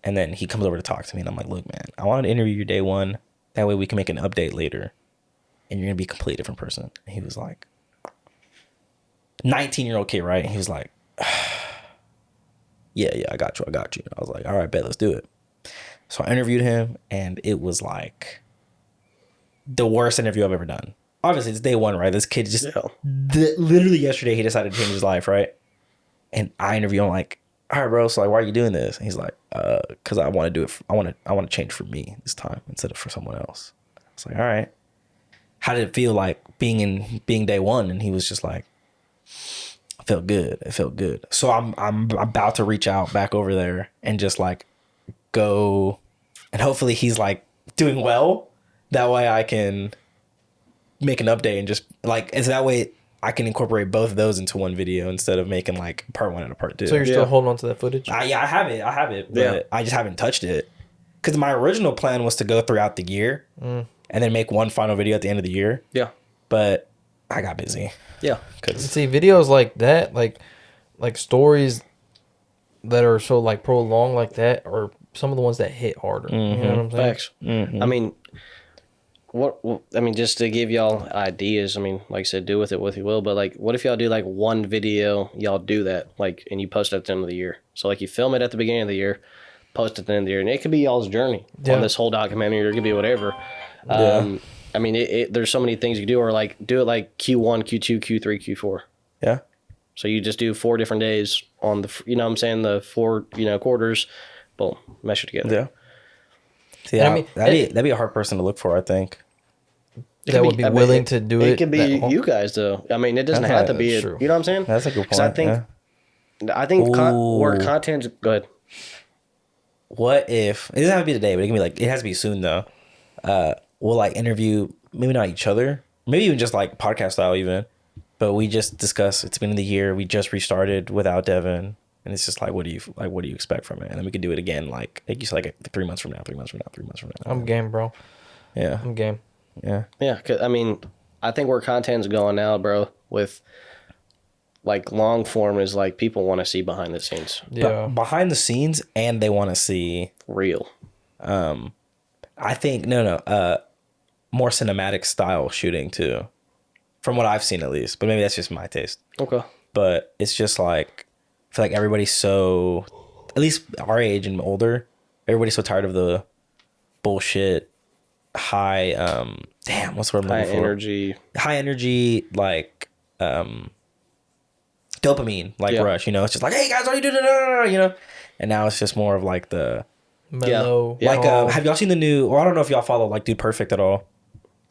And then he comes over to talk to me, and I'm like, look, man, I wanted to interview you day one. That way we can make an update later, and you're going to be a completely different person. And he was like, 19-year-old kid, right? And he was like, yeah, I got you. I was like, all right, bet, let's do it. So I interviewed him, and it was like the worst interview I've ever done. Obviously, it's day one, right? This kid just, literally yesterday, he decided to change his life, right? And I interview him like, all right, bro, so like, why are you doing this? And he's like, because I want to do it. I want to change for me this time instead of for someone else. I was like, all right. How did it feel like being day one? And he was just like, it felt good. So I'm about to reach out back over there and just like go, and hopefully he's like doing well. That way I can make an update and just like, it's that way I can incorporate both of those into one video instead of making like part 1 and a part 2. So you're still holding on to that footage? Yeah, I have it, but I just haven't touched it. Because my original plan was to go throughout the year and then make one final video at the end of the year. Yeah. But I got busy. Yeah. See, videos like that, like stories that are so like prolonged like that, are some of the ones that hit harder. You know what I'm saying? Facts. I mean, just to give y'all ideas, I mean, like I said, do with it what you will, but like, what if y'all do like one video, y'all do that, like, and you post it at the end of the year. So like you film it at the beginning of the year, post it at the end of the year, and it could be y'all's journey on this whole documentary, or it could be whatever. I mean, there's so many things you do, or like do it like Q1, Q2, Q3, Q4. Yeah. So you just do 4 different days on the, you know what I'm saying, the 4, quarters, boom, mesh it together. Yeah. See, And I mean, that'd be a hard person to look for, I think. that would be willing to do it. It could be that you guys, though. I mean, it doesn't That's have to right, be, that's it, true. you know what I'm saying? That's a good 'Cause point. I think where Ooh. content's good. What if it doesn't have to be today, but it can be like it has to be soon though. We'll like interview maybe not each other, maybe even just like podcast style even, but we just discuss. It's been in the year. We just restarted without Devin, and it's just like what do you expect from it? And then we could do it again, like you said, like 3 months from now, 3 months from now, 3 months from now. I'm game, bro. Yeah, I'm game. yeah. Yeah, 'cause, I mean, I think where content's going now, bro, with like long form is like people want to see behind the scenes, Yeah. Behind the scenes, and they want to see. real. I think more cinematic style shooting too, from what I've seen at least. But maybe that's just my taste. Okay. But it's just like I feel like everybody's so, at least our age and older, everybody's so tired of the bullshit high what's the word I'm High looking for? energy. Like dopamine Yeah. rush, it's just like, hey guys, what are you doing, and now it's just more of like the Mellow. Yeah. like calm. have y'all seen the new, or I don't know if y'all follow like Dude Perfect at all?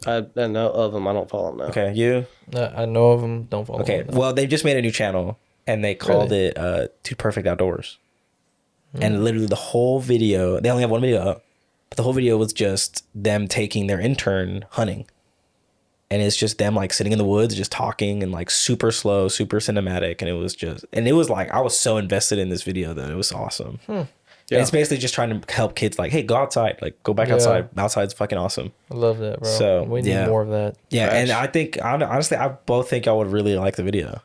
I know of them. I don't follow them now. Okay, you I know of them. Don't follow okay? them. Well, they just made a new channel and they called it Dude Perfect Outdoors. And literally the whole video, they only have one video up, but the whole video was just them taking their intern hunting. And it's just them like sitting in the woods, just talking and like super slow, super cinematic. And it was like, I was so invested in this video that it was awesome. Yeah. And it's basically just trying to help kids like, hey, go outside, like go back Yeah. outside. Outside's fucking awesome. I love that, bro. So, we need yeah. more of that. Yeah. Facts. And I think, honestly, I both think y'all would really like the video.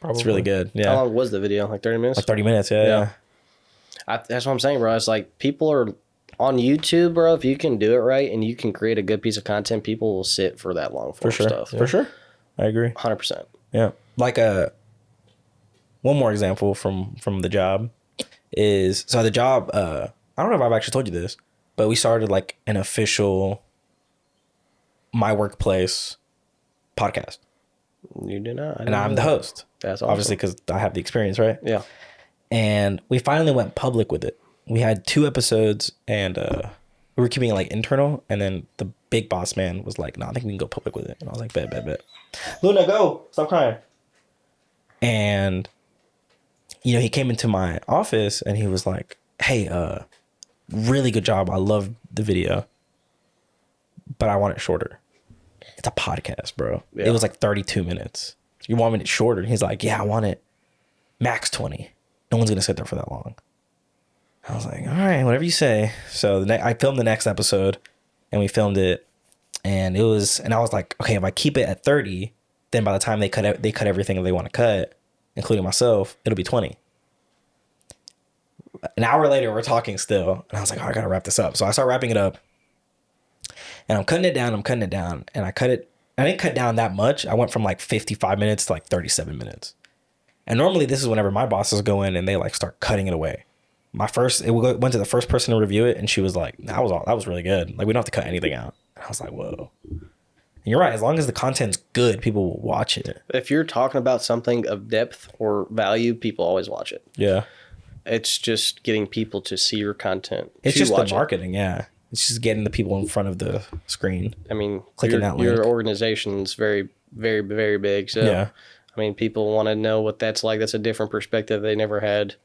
Probably. It's really good. Yeah. How long was the video? Like 30 minutes? Like 30 minutes. Yeah. Yeah. That's what I'm saying, bro. It's like people are on YouTube, bro. If you can do it right and you can create a good piece of content, people will sit for that long form For sure. stuff. For sure. I agree. 100%. Yeah. Like one more example from the job is, so the job, I don't know if I've actually told you this, but we started like an official My Workplace podcast. You do not. And I'm the host. That's awesome. Obviously, because I have the experience, right? Yeah. And we finally went public with it. We had 2 episodes and we were keeping it like internal. And then the big boss man was like, no, I think we can go public with it. And I was like, bet. Luna, go. Stop crying. And, he came into my office and he was like, hey, really good job. I love the video, but I want it shorter. It's a podcast, bro. Yeah. It was like 32 minutes. You want it shorter? And he's like, yeah, I want it max 20. No one's going to sit there for that long. I was like, all right, whatever you say. So I filmed the next episode and we filmed it and I was like, okay, if I keep it at 30, then by the time they cut everything that they want to cut, including myself, it'll be 20. An hour later, we're talking still. And I was like, oh, I got to wrap this up. So I start wrapping it up and I'm cutting it down. And I didn't cut down that much. I went from like 55 minutes to like 37 minutes. And normally this is whenever my bosses go in and they like start cutting it away. Went to the first person to review it and she was like, that was really good. Like we don't have to cut anything out. And I was like, whoa. And you're right. As long as the content's good, people will watch it. If you're talking about something of depth or value, people always watch it. Yeah. It's just getting people to see your content. It's to just the watch it. marketing. Yeah. It's just getting the people in front of the screen. I mean, Clicking that link. your organization's very, very, very big. So, Yeah. I mean, people want to know what that's like. That's a different perspective they never had.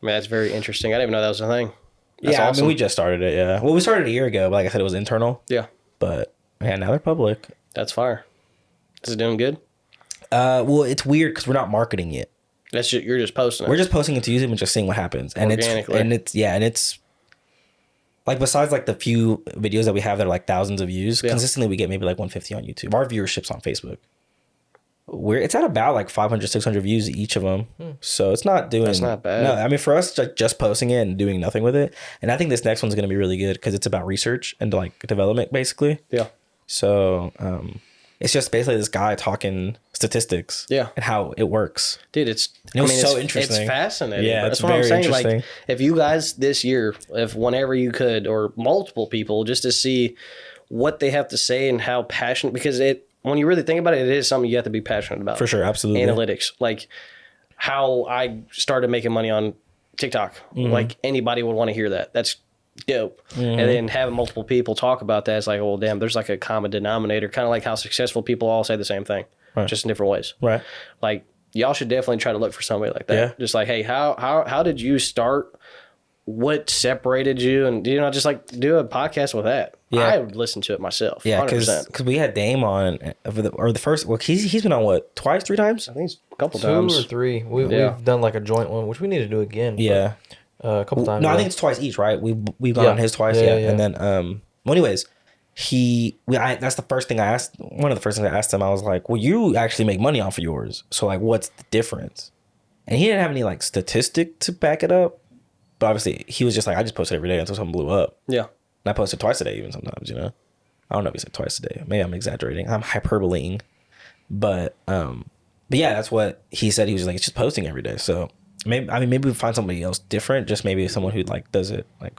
I mean, that's very interesting. I didn't even know that was a thing. That's yeah. awesome. I mean, we just started it. Yeah. Well, we started a year ago, but like I said, it was internal. Yeah, But yeah, now they're public. that's fire. Is it doing good? Well, it's weird because we're not marketing it. You're just posting it. We're just posting it to YouTube and just seeing what happens. And Organically. it's like, besides like the few videos that we have that are like thousands of views, consistently we get maybe like 150 on YouTube. Our viewership's on Facebook. It's at about like 500, 600 views each of them. So it's not doing. That's not bad. No, I mean, for us, like just posting it and doing nothing with it. And I think this next one's going to be really good because it's about research and like development, basically. Yeah. So it's just basically this guy talking statistics. Yeah. And how it works. Dude, It was so it's interesting. It's fascinating. Yeah, bro. it's That's what I'm very saying. interesting. Like, if you guys this year, if whenever you could, or multiple people, just to see what they have to say and how passionate, because when you really think about it, it is something you have to be passionate about. For sure, absolutely. Analytics, like how I started making money on TikTok. Like anybody would want to hear that. That's dope. And then having multiple people talk about that, it's like, well, damn, there's like a common denominator, kind of like how successful people all say the same thing, just in different ways. Right. Like y'all should definitely try to look for somebody like that. Yeah. Just like, hey, how did you start? What separated you? And just like do a podcast with that. Yeah. I would listen to it myself. Yeah, 100%. because we had Dame on the first. Well, he's been on what, twice, 3 times? I think it's a couple 2 times. or 3. We've done like a joint one, which we need to do again. Yeah. A couple times. No, I think it's twice each, right? We've gone on his twice, yeah. And then well, anyways, that's the first thing I asked. One of the first things I asked him, I was like, well, you actually make money off of yours, so like, what's the difference? And he didn't have any like statistic to back it up, but obviously he was just like, I just posted every day until something blew up. Yeah. And I posted twice a day even sometimes, I don't know if he said twice a day. Maybe I'm exaggerating. I'm hyperboleing. But yeah, that's what he said. He was like, it's just posting every day. So maybe we find somebody else different. Just maybe someone who like does it like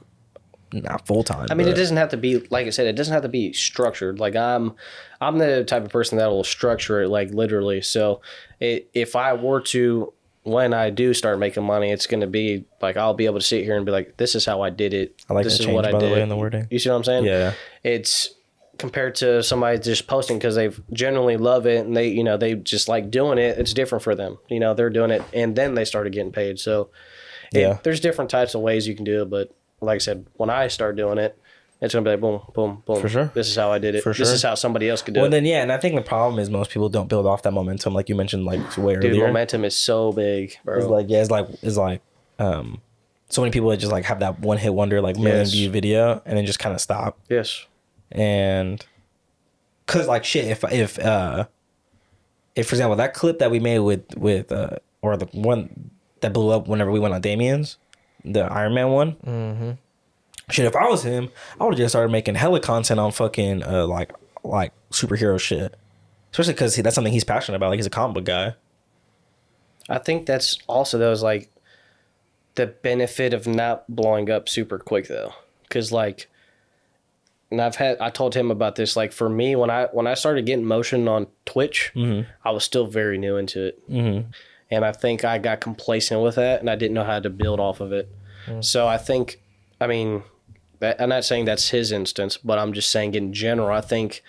not full time. I mean, it doesn't have to be, like I said, it doesn't have to be structured. Like I'm the type of person that will structure it like literally. So if I were to, when I do start making money, it's going to be like, I'll be able to sit here and be like, this is how I did it. I like this that is change, what I by did. the way, in the wording. You see what I'm saying? Yeah. It's compared to somebody just posting because they generally love it and they just like doing it. It's different for them. They're doing it and then they started getting paid. So there's different types of ways you can do it. But like I said, when I start doing it, it's going to be like, boom, boom, boom. For sure. This is how I did it. For sure. This is how somebody else could do it. Well, then, yeah, and I think the problem is most people don't build off that momentum, like you mentioned, like way Dude, earlier. momentum is so big, bro. It's like so many people that just like have that one hit wonder, like million view video, and then just kind of stop. Yes. And cause like shit, if for example that clip that we made with or the one that blew up whenever we went on Damien's, the Iron Man one. Mm-hmm. Shit, if I was him, I would have just started making hella content on fucking like superhero shit. Especially because that's something he's passionate about. Like he's a comic book guy. I think that's also those like the benefit of not blowing up super quick though, because like, and I told him about this. Like for me, when I started getting motion on Twitch, I was still very new into it, and I think I got complacent with that, and I didn't know how to build off of it. So I think, I mean. I'm not saying that's his instance, but I'm just saying in general, I think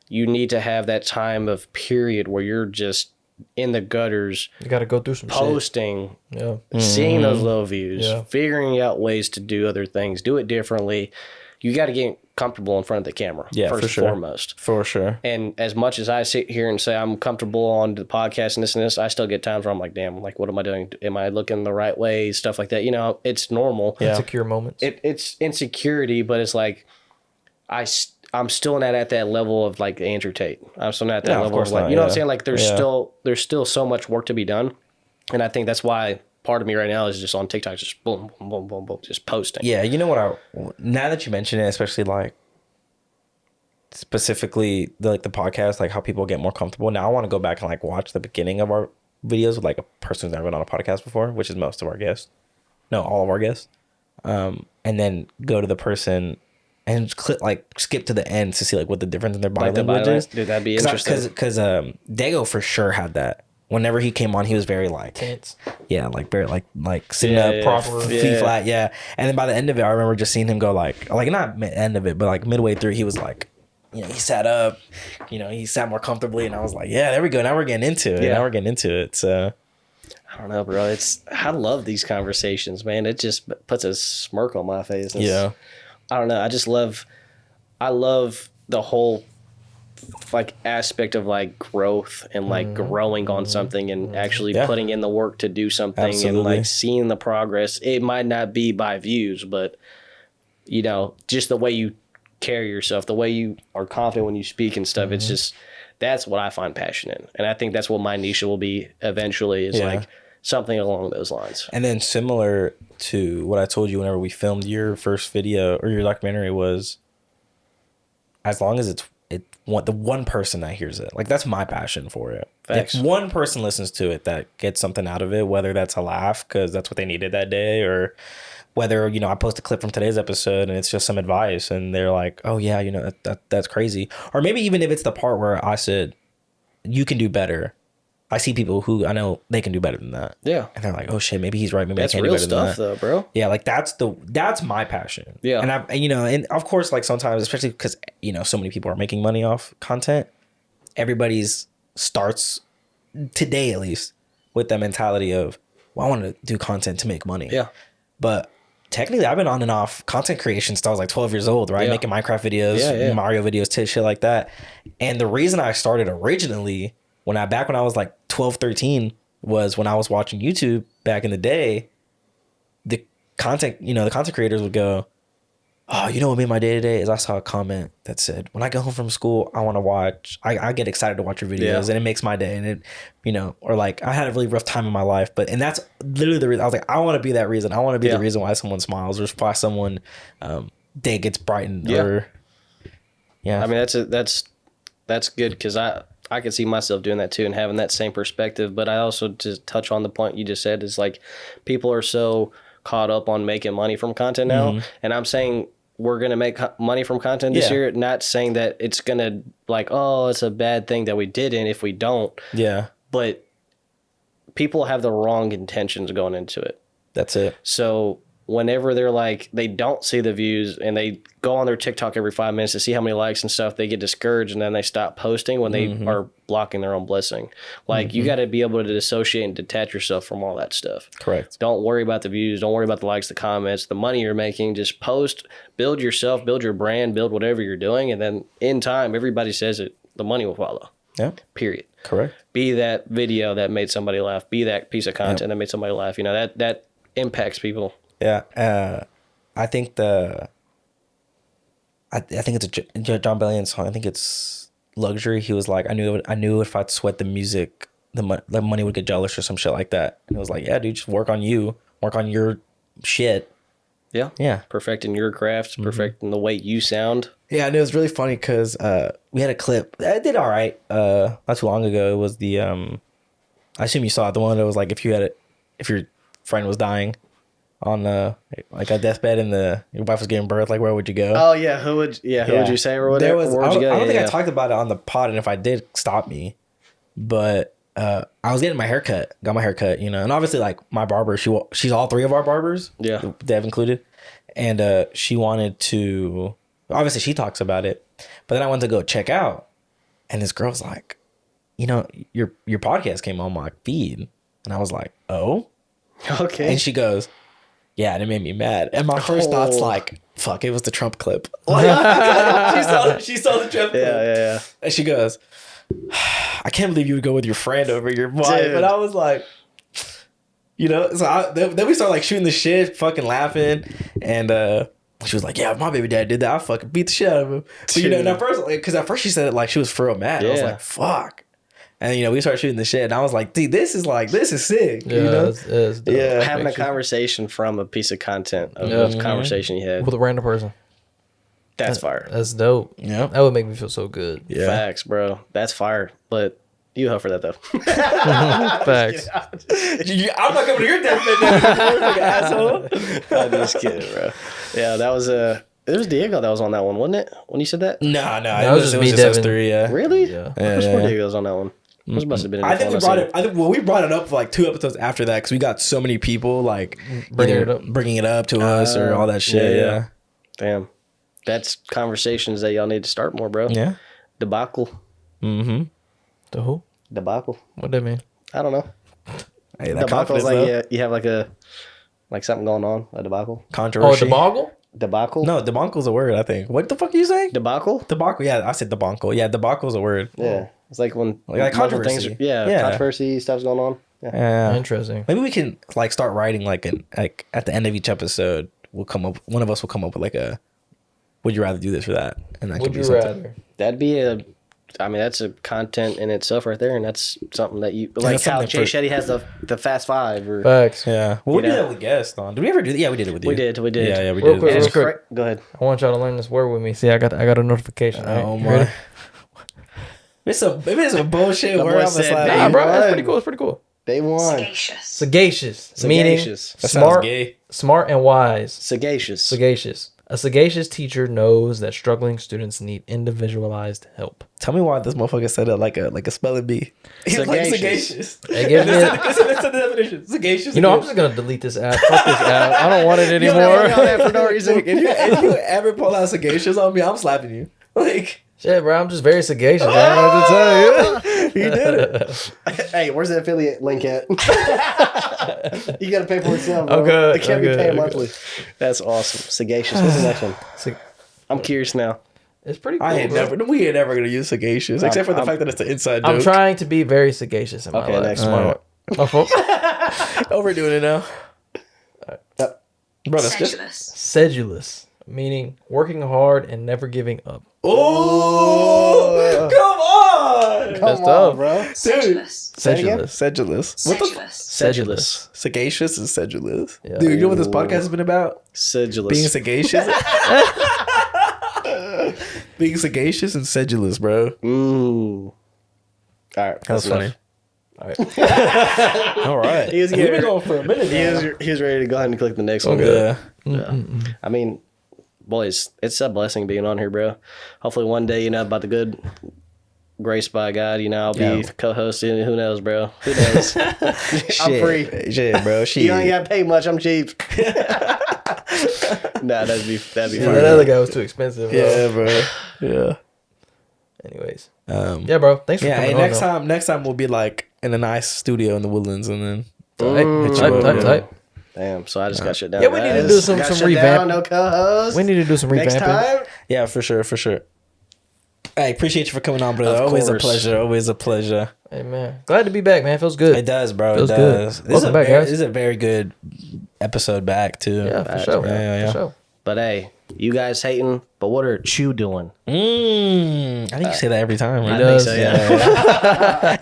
you need to have that time of period where you're just in the gutters. You got to go through some posting, shit. Seeing those low views, Yeah. figuring out ways to do other things, do it differently. You got to get comfortable in front of the camera, first for sure. and foremost. For sure. And as much as I sit here and say I'm comfortable on the podcast and this, I still get times where I'm like, damn, like, what am I doing? Am I looking the right way? Stuff like that. It's normal. Yeah. Insecure moments. It's insecurity, but it's like I'm still not at that level of like Andrew Tate. I'm still not at that level of like, what I'm saying? Like there's still so much work to be done. And I think that's why part of me right now is just on TikTok, just boom, boom, boom, boom, boom, just posting. Yeah, you know what? Now that you mention it, especially like specifically the podcast, like how people get more comfortable. Now I want to go back and like watch the beginning of our videos with like a person who's never been on a podcast before, which is most of our guests. No, all of our guests. And then go to the person and skip to the end to see like what the difference in their body language is. Dude, that'd be interesting. Because Dago for sure had that. Whenever he came on, he was very like tense. Yeah, like very like sitting up, proper, feet flat, yeah. And then by the end of it, I remember just seeing him go like not end of it, but like midway through, he was like, he sat up, he sat more comfortably, and I was like, yeah, there we go. Now we're getting into it. Yeah. Now we're getting into it. So I don't know, bro. I love these conversations, man. It just puts a smirk on my face. I don't know. I love the whole like aspect of like growth and like growing on something and actually putting in the work to do something. Absolutely. And like seeing the progress. It might not be by views, but just the way you carry yourself, the way you are confident when you speak and stuff. It's just, that's what I find passionate. And I think that's what my niche will be eventually is like something along those lines. And then similar to what I told you whenever we filmed your first video or your documentary was, as long as the one person that hears it, like that's my passion for it. Facts. If one person listens to it that gets something out of it, whether that's a laugh because that's what they needed that day, or whether, you know, I post a clip from today's episode and it's just some advice and they're like, oh yeah, you know, that's crazy. Or maybe even if it's the part where I said, you can do better. I see people who I know they can do better than that. Yeah. And they're like, oh shit, maybe he's right. Maybe That's I can do real better than stuff, that. though, bro. Yeah, like that's my passion. Yeah. And you know, and of course, like sometimes, especially because, you know, so many people are making money off content, everybody's starts today at least with the mentality of, well, I want to do content to make money. Yeah. But technically, I've been on and off content creation since I was like 12 years old, right? Yeah. Making Minecraft videos, Mario videos, shit like that. And the reason I started originally back when I was like 12, 13 was when I was watching YouTube back in the day. The content creators would go, oh, you know what made my day today is I saw a comment that said, when I go home from school, I want to watch, I get excited to watch your videos and it makes my day. And it, you know, or like I had a really rough time in my life, and that's literally the reason. I was like, I want to be that reason. I want to be the reason why someone smiles or why someone day gets brightened or I mean, that's good because I could see myself doing that too and having that same perspective. But I also just touch on the point you just said is like people are so caught up on making money from content now. And I'm saying we're going to make money from content this year, not saying that it's going to like, oh, it's a bad thing that we didn't if we don't. Yeah. But people have the wrong intentions going into it. That's it. So whenever they're like, they don't see the views and they go on their TikTok every 5 minutes to see how many likes and stuff, they get discouraged and then they stop posting when they are blocking their own blessing. Like you got to be able to dissociate and detach yourself from all that stuff. Correct. Don't worry about the views. Don't worry about the likes, the comments, the money you're making. Just post, build yourself, build your brand, build whatever you're doing. And then in time, everybody says it, the money will follow. Yeah. Period. Correct. Be that video that made somebody laugh. Be that piece of content that made somebody laugh. You know, that impacts people. Yeah, I think I think it's a John Bellion's song. I think it's Luxury. He was like, I knew if I'd sweat the music, the money would get jealous or some shit like that. And it was like, yeah, dude, just work on your shit. Yeah. Yeah. Perfecting your craft, perfecting the way you sound. Yeah, and it was really funny because we had a clip. It did all right. Not too long ago. It was the I assume you saw it. The one that was like, if your friend was dying on like a deathbed and your wife was giving birth, like where would you go? Oh yeah, who would you say or whatever? I don't think I talked about it on the pod, and if I did, stop me. But I was getting my haircut, you know, and obviously like my barber, she's all three of our barbers, Dev included, and she wanted to. Obviously, she talks about it, but then I went to go check out, and this girl's like, you know, your podcast came on my feed, and I was like, oh, okay, and she goes, yeah, and it made me mad. And my first thought's like, fuck, it was the Trump clip. she saw the Trump clip. Yeah. And she goes, I can't believe you would go with your friend over your wife. Dude. And I was like, you know, so then we started like shooting the shit, fucking laughing. And she was like, yeah, if my baby dad did that, I'd fucking beat the shit out of him. But, you know, and at first she said it like she was for real mad. I was like, fuck. And, you know, we started shooting the shit. And I was like, dude, this is sick. Yeah, you know? it's yeah. Having a conversation from a piece of content of a conversation you had. with a random person. That's fire. That's dope. Yeah. That would make me feel so good. Yeah. Facts, bro. That's fire. But you hope for that, though. Facts. I'm not coming to your deathbed, like asshole. I'm just kidding, bro. Yeah, that was it was Diego that was on that one, wasn't it? When you said that? No, That was just me, us Devin. three, yeah. Really? Yeah. I swore Diego's on that one. This must have been. I think we brought it. We brought it up for like 2 episodes after that because we got so many people like bringing it up to us or all that shit. Yeah. Damn, that's conversations that y'all need to start more, bro. Yeah. Debacle. The who? Debacle. What that mean? I don't know. Hey, that Debacle is confidence, like you have like something going on. A debacle. controversy. Oh, debacle? Debacle. No, debacle's a word. I think. What the fuck are you saying? Debacle. Debacle. Yeah, I said debacle. Yeah, debacle's a word. Yeah, it's like when Like controversy. things. Yeah, controversy stuff's going on. Yeah. Yeah. Interesting. Maybe we can like start writing like at the end of each episode. One of us will come up with like a. Would you rather do this or that? And that Would could you be something. rather? That'd be I mean, that's a content in itself right there, and that's something that you like. that's How something Jay Shetty has the Fast Five. Or Facts. Yeah. Well, we You did know? that with guests on. Did we ever do that? Yeah, we did it with you. we did. Yeah, we Real did. quick, it. real quick. Go ahead. I want y'all to learn this word with me. See, I got a notification. Right? Oh You my. ready? It's a bullshit My word. boy I'm said just like, day Nah, bro, one. that's pretty cool. It's pretty cool. Day one. Sagacious. Sagacious, meaning Sagacious. that sounds smart, gay. Smart and wise. Sagacious. Sagacious. A sagacious teacher knows that struggling students need individualized help. Tell me why this motherfucker said it like a spelling bee. Sagacious. Like sagacious. Hey, give me That's the definition. Sagacious. You know, I'm just gonna delete this app. Fuck this app. I don't want it anymore. that for no reason. If you ever pull out sagacious on me, I'm slapping you. Like, Shit, bro, I'm just very sagacious. I don't know what to tell you. you did it. Hey, where's the affiliate link at? You got to pay for it yourself, bro. I'm good. It can't I'm be good. paying I'm good. monthly. That's awesome. Sagacious. What's the next one? I'm curious now. It's pretty cool. We ain't never gonna use sagacious, except for the fact that it's an inside joke. I'm trying to be very sagacious in my Okay, life. next one. My fault. Overdoing it now. Bro, that's just. Sedulous. Sedulous, meaning working hard and never giving up. Oh, come on! That's Come tough. on, bro. Sedulous. Say it again? Sedulous. Sedulous. What the? Sedulous. Sedulous. Sagacious and sedulous. Yeah. Dude, you know what this podcast has been about? Sedulous. Being sagacious. Being sagacious and sedulous, bro. Ooh. All right. That's funny. All right. All right. He was We've been getting- going for a minute now. He was ready to go ahead and click the next one. Yeah. I mean, boys, it's a blessing being on here, bro. Hopefully one day, by the good grace by God, I'll be co-hosting. Who knows, bro? Who knows? I'm free. Shit, bro. Shit. You ain't got to pay much. I'm cheap. Nah, that'd be Yeah, funny. that other guy was too expensive. Bro. Yeah, bro. Yeah. Anyways. Yeah, bro. Thanks for Yeah. coming Hey, on. next time we'll be like in a nice studio in the Woodlands, and then Type. Damn, so I just got shut down. Yeah, we need to guys. do some Got shut revamp. down, no co-host. We need to do some Next revamping. time. yeah, for sure. Hey, appreciate you for coming on, brother. Of Always a course. pleasure. Always a pleasure. Hey, man. Glad to be back, man. Feels good. It does, bro. Feels it good. does. Welcome back, guys. This is a very good episode back too. Yeah, for sure. Yeah. For sure. But hey, you guys hating, but what are Chew doing? I think you say that every time, right? I think so, yeah.